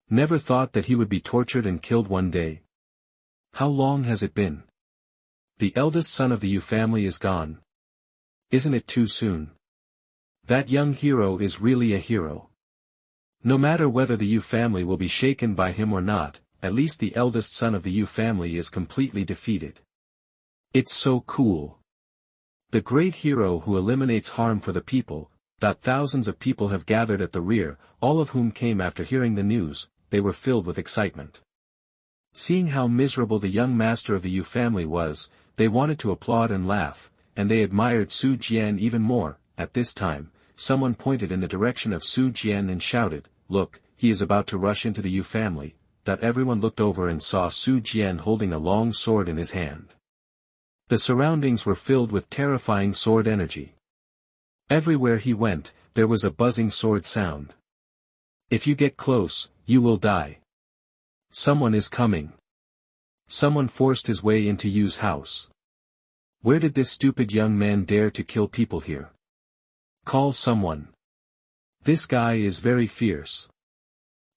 Never thought that he would be tortured and killed one day. How long has it been? The eldest son of the Yu family is gone. Isn't it too soon? That young hero is really a hero. No matter whether the Yu family will be shaken by him or not, at least the eldest son of the Yu family is completely defeated. It's so cool. The great hero who eliminates harm for the people. Thousands of people have gathered at the rear, all of whom came after hearing the news. They were filled with excitement. Seeing how miserable the young master of the Yu family was, they wanted to applaud and laugh, and they admired Su Jian even more. At this time, someone pointed in the direction of Su Jian and shouted, "Look, he is about to rush into the Yu family." Everyone looked over and saw Su Jian holding a long sword in his hand. The surroundings were filled with terrifying sword energy. Everywhere he went, there was a buzzing sword sound. If you get close, you will die. Someone is coming. Someone forced his way into Yu's house. Where did this stupid young man dare to kill people here? Call someone. This guy is very fierce.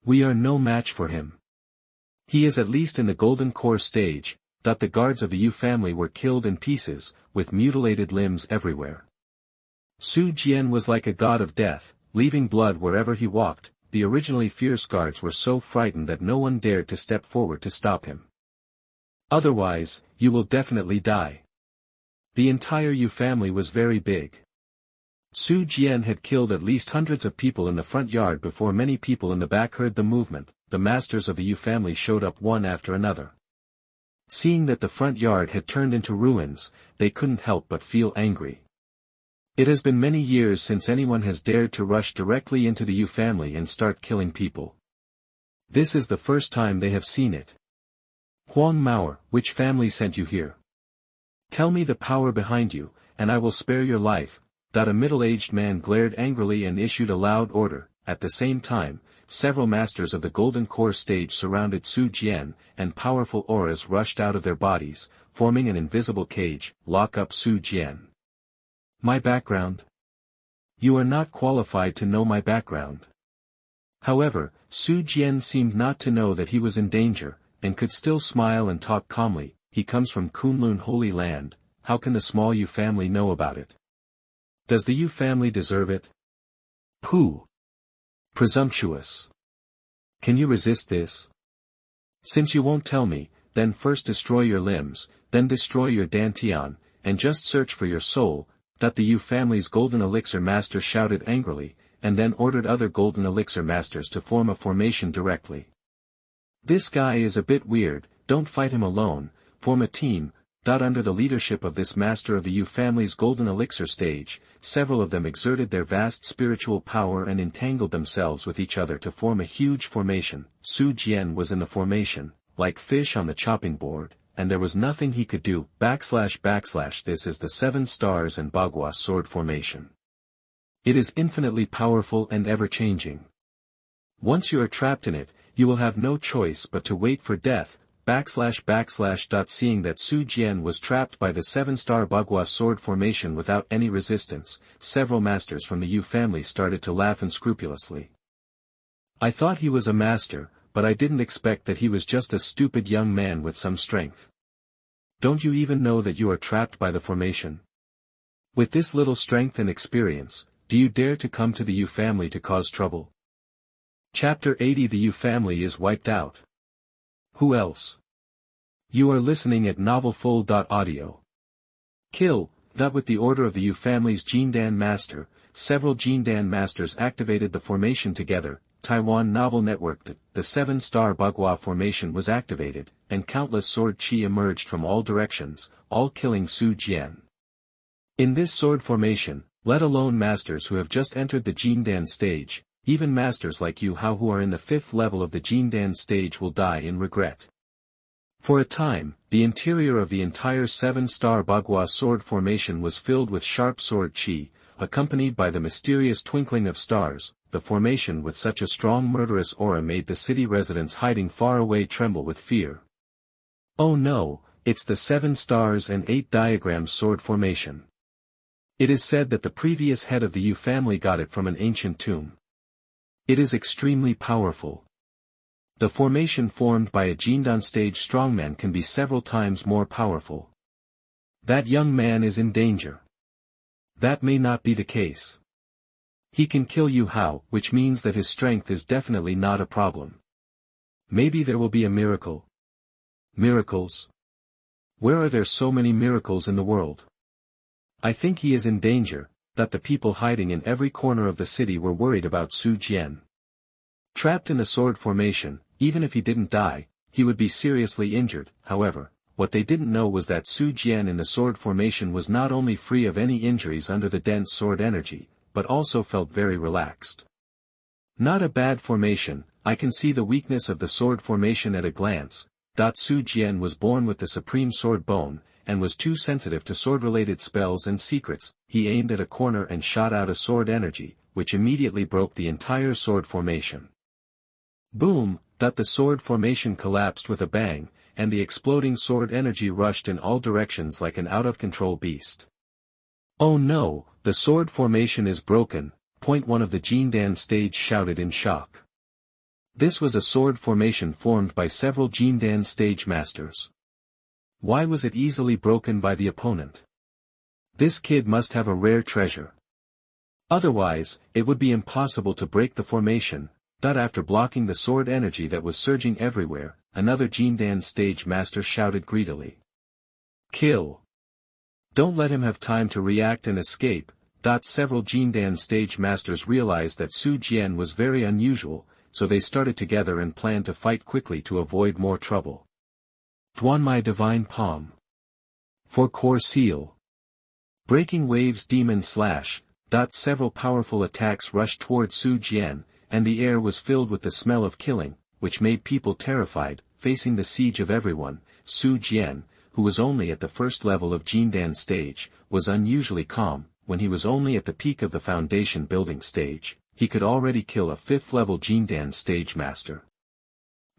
We are no match for him. He is at least in the golden core stage. The guards of the Yu family were killed in pieces, with mutilated limbs everywhere. Su Jian was like a god of death, leaving blood wherever he walked. The originally fierce guards were so frightened that no one dared to step forward to stop him. Otherwise, you will definitely die. The entire Yu family was very big. Su Jian had killed at least hundreds of people in the front yard before many people in the back heard the movement. The masters of the Yu family showed up one after another. Seeing that the front yard had turned into ruins, they couldn't help but feel angry. It has been many years since anyone has dared to rush directly into the Yu family and start killing people. This is the first time they have seen it. Huang Mao, which family sent you here? Tell me the power behind you, and I will spare your life. A middle-aged man glared angrily and issued a loud order. At the same time, several masters of the Golden Core stage surrounded Su Jian, and powerful auras rushed out of their bodies, forming an invisible cage. Lock up Su Jian. My background? You are not qualified to know my background. However, Su Jian seemed not to know that he was in danger, and could still smile and talk calmly. He comes from Kunlun Holy Land. How can the small Yu family know about it? Does the Yu family deserve it? Pooh! Presumptuous! Can you resist this? Since you won't tell me, then first destroy your limbs, then destroy your dantian, and just search for your soul. The Yu family's golden elixir master shouted angrily, and then ordered other golden elixir masters to form a formation directly. This guy is a bit weird, don't fight him alone, form a team. Under the leadership of this master of the Yu family's golden elixir stage, several of them exerted their vast spiritual power and entangled themselves with each other to form a huge formation. Su Jian was in the formation, like fish on the chopping board, and there was nothing he could do. // This is the 7 stars and Bagua sword formation. It is infinitely powerful and ever-changing. Once you are trapped in it, you will have no choice but to wait for death. // Seeing that Su Jian was trapped by the 7-star Bagua sword formation without any resistance, several masters from the Yu family started to laugh unscrupulously. I thought he was a master, but I didn't expect that he was just a stupid young man with some strength. Don't you even know that you are trapped by the formation? With this little strength and experience, do you dare to come to the Yu family to cause trouble? Chapter 80. The Yu family is wiped out. Who else? You are listening at novelfull.audio. Kill. With the order of the Yu family's Jindan master, several Jindan masters activated the formation together. Taiwan Novel Network. The 7-star Bagua formation was activated, and countless sword chi emerged from all directions, all killing Su Jian. In this sword formation, let alone masters who have just entered the Jindan stage, even masters like Yu Hao who are in the 5th level of the Jindan stage will die in regret. For a time, the interior of the entire 7-star Bagua sword formation was filled with sharp sword chi, accompanied by the mysterious twinkling of stars. The formation with such a strong murderous aura made the city residents hiding far away tremble with fear. Oh no, it's the 7 stars and 8 diagrams sword formation. It is said that the previous head of the Yu family got it from an ancient tomb. It is extremely powerful. The formation formed by a Jindan stage strongman can be several times more powerful. That young man is in danger. That may not be the case. He can kill Yu Hao, which means that his strength is definitely not a problem. Maybe there will be a miracle. Miracles? Where are there so many miracles in the world? I think he is in danger. That the people hiding in every corner of the city were worried about Su Jian. Trapped in the sword formation, even if he didn't die, he would be seriously injured. However, what they didn't know was that Su Jian in the sword formation was not only free of any injuries under the dense sword energy, but also felt very relaxed. Not a bad formation. I can see the weakness of the sword formation at a glance. Su Jian was born with the supreme sword bone, and was too sensitive to sword-related spells and secrets. He aimed at a corner and shot out a sword energy, which immediately broke the entire sword formation. Boom! The sword formation collapsed with a bang, and the exploding sword energy rushed in all directions like an out-of-control beast. Oh no, the sword formation is broken. One of the Jindan stage shouted in shock. This was a sword formation formed by several Jindan stage masters. Why was it easily broken by the opponent? This kid must have a rare treasure. Otherwise, it would be impossible to break the formation. After blocking the sword energy that was surging everywhere, another Jindan stage master shouted greedily. Kill! Don't let him have time to react and escape. Several Jindan stage masters realized that Su Jian was very unusual, so they started together and planned to fight quickly to avoid more trouble. Duan my divine palm. For core seal. Breaking waves demon slash. Several powerful attacks rushed toward Su Jian, and the air was filled with the smell of killing, which made people terrified. Facing the siege of everyone, Su Jian, who was only at the 1st level of Jindan stage, was unusually calm. When he was only at the peak of the foundation building stage, he could already kill a 5th level Jindan stage master.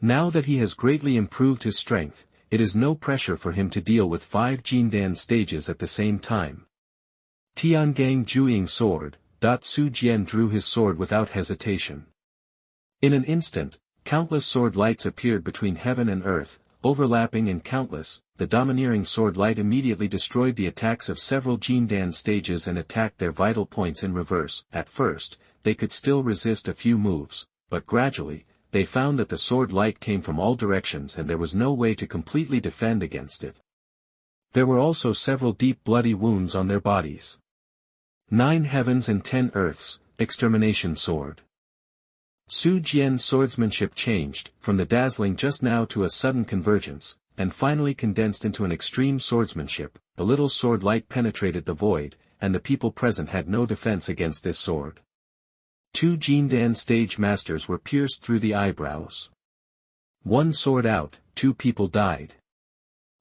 Now that he has greatly improved his strength, it is no pressure for him to deal with 5 Jindan stages at the same time. Tiangang Jueying sword. Su Jian drew his sword without hesitation. In an instant, countless sword lights appeared between heaven and earth, overlapping and countless. The domineering sword light immediately destroyed the attacks of several Jindan stages and attacked their vital points in reverse. At first, they could still resist a few moves, but gradually, they found that the sword light came from all directions and there was no way to completely defend against it. There were also several deep bloody wounds on their bodies. 9 heavens and 10 earths, extermination sword. Su Jian's swordsmanship changed, from the dazzling just now to a sudden convergence, and finally condensed into an extreme swordsmanship. The little sword light penetrated the void, and the people present had no defense against this sword. 2 Jindan stage masters were pierced through the eyebrows. 1 sword out, 2 people died.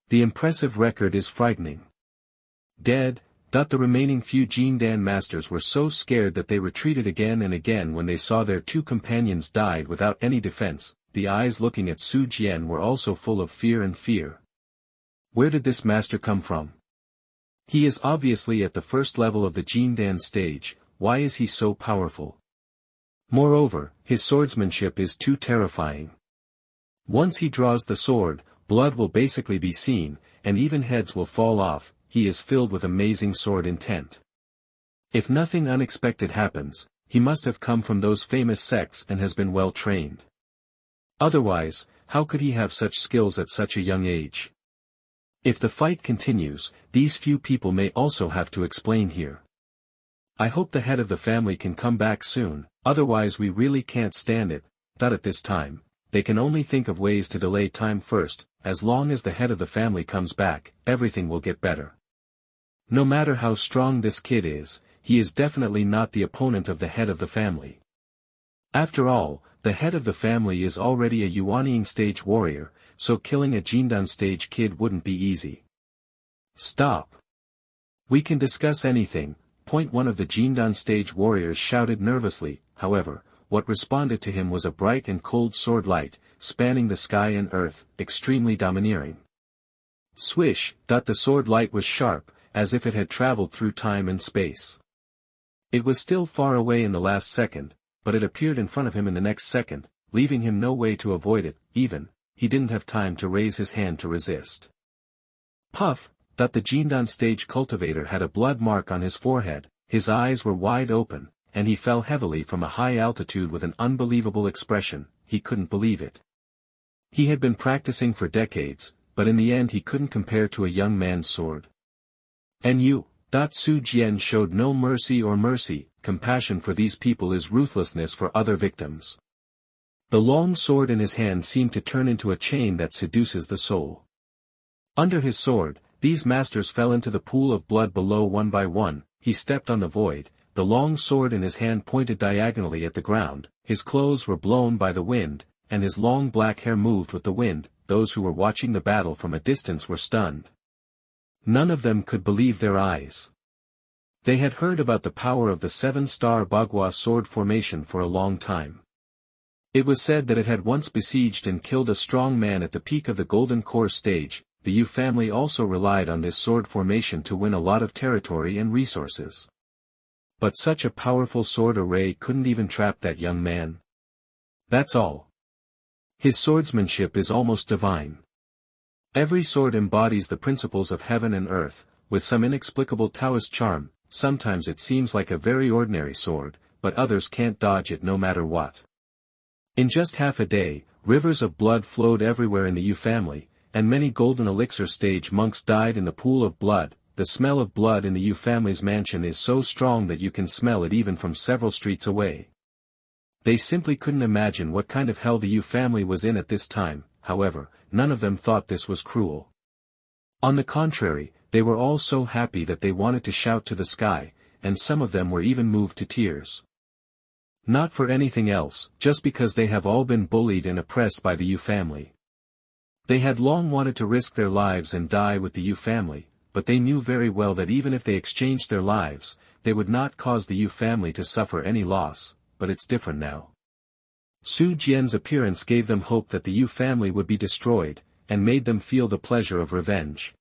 The impressive record is frightening. Dead. The remaining few Jindan masters were so scared that they retreated again and again when they saw their 2 companions died without any defense. The eyes looking at Su Jian were also full of fear and fear. Where did this master come from? He is obviously at the first level of the Jindan stage. Why is he so powerful? Moreover, his swordsmanship is too terrifying. Once he draws the sword, blood will basically be seen, and even heads will fall off. He is filled with amazing sword intent. If nothing unexpected happens, he must have come from those famous sects and has been well trained. Otherwise, how could he have such skills at such a young age? If the fight continues, these few people may also have to explain here. I hope the head of the family can come back soon, otherwise we really can't stand it. At this time, they can only think of ways to delay time first. As long as the head of the family comes back, everything will get better. No matter how strong this kid is, he is definitely not the opponent of the head of the family. After all, the head of the family is already a Yuanying stage warrior, so killing a Jindan stage kid wouldn't be easy. Stop. We can discuss anything. One of the Jindan stage warriors shouted nervously. However, what responded to him was a bright and cold sword light, spanning the sky and earth, extremely domineering. Swish. The sword light was sharp, as if it had traveled through time and space. It was still far away in the last second, but it appeared in front of him in the next second, leaving him no way to avoid it. He didn't have time to raise his hand to resist. Puff. The Jindan stage cultivator had a blood mark on his forehead, his eyes were wide open, and he fell heavily from a high altitude with an unbelievable expression. He couldn't believe it. He had been practicing for decades, but in the end he couldn't compare to a young man's sword. And you. Su Jian showed no mercy or mercy. Compassion for these people is ruthlessness for other victims. The long sword in his hand seemed to turn into a chain that seduces the soul. Under his sword, these masters fell into the pool of blood below one by one. He stepped on the void. The long sword in his hand pointed diagonally at the ground, his clothes were blown by the wind, and his long black hair moved with the wind. Those who were watching the battle from a distance were stunned. None of them could believe their eyes. They had heard about the power of the 7-star Bagua sword formation for a long time. It was said that it had once besieged and killed a strong man at the peak of the Golden Core stage. The Yu family also relied on this sword formation to win a lot of territory and resources. But such a powerful sword array couldn't even trap that young man. That's all. His swordsmanship is almost divine. Every sword embodies the principles of heaven and earth, with some inexplicable Taoist charm. Sometimes it seems like a very ordinary sword, but others can't dodge it no matter what. In just half a day, rivers of blood flowed everywhere in the Yu family, and many golden elixir stage monks died in the pool of blood. The smell of blood in the Yu family's mansion is so strong that you can smell it even from several streets away. They simply couldn't imagine what kind of hell the Yu family was in at this time. However, none of them thought this was cruel. On the contrary, they were all so happy that they wanted to shout to the sky, and some of them were even moved to tears. Not for anything else, just because they have all been bullied and oppressed by the Yu family. They had long wanted to risk their lives and die with the Yu family, but they knew very well that even if they exchanged their lives, they would not cause the Yu family to suffer any loss. But it's different now. Su Jian's appearance gave them hope that the Yu family would be destroyed, and made them feel the pleasure of revenge.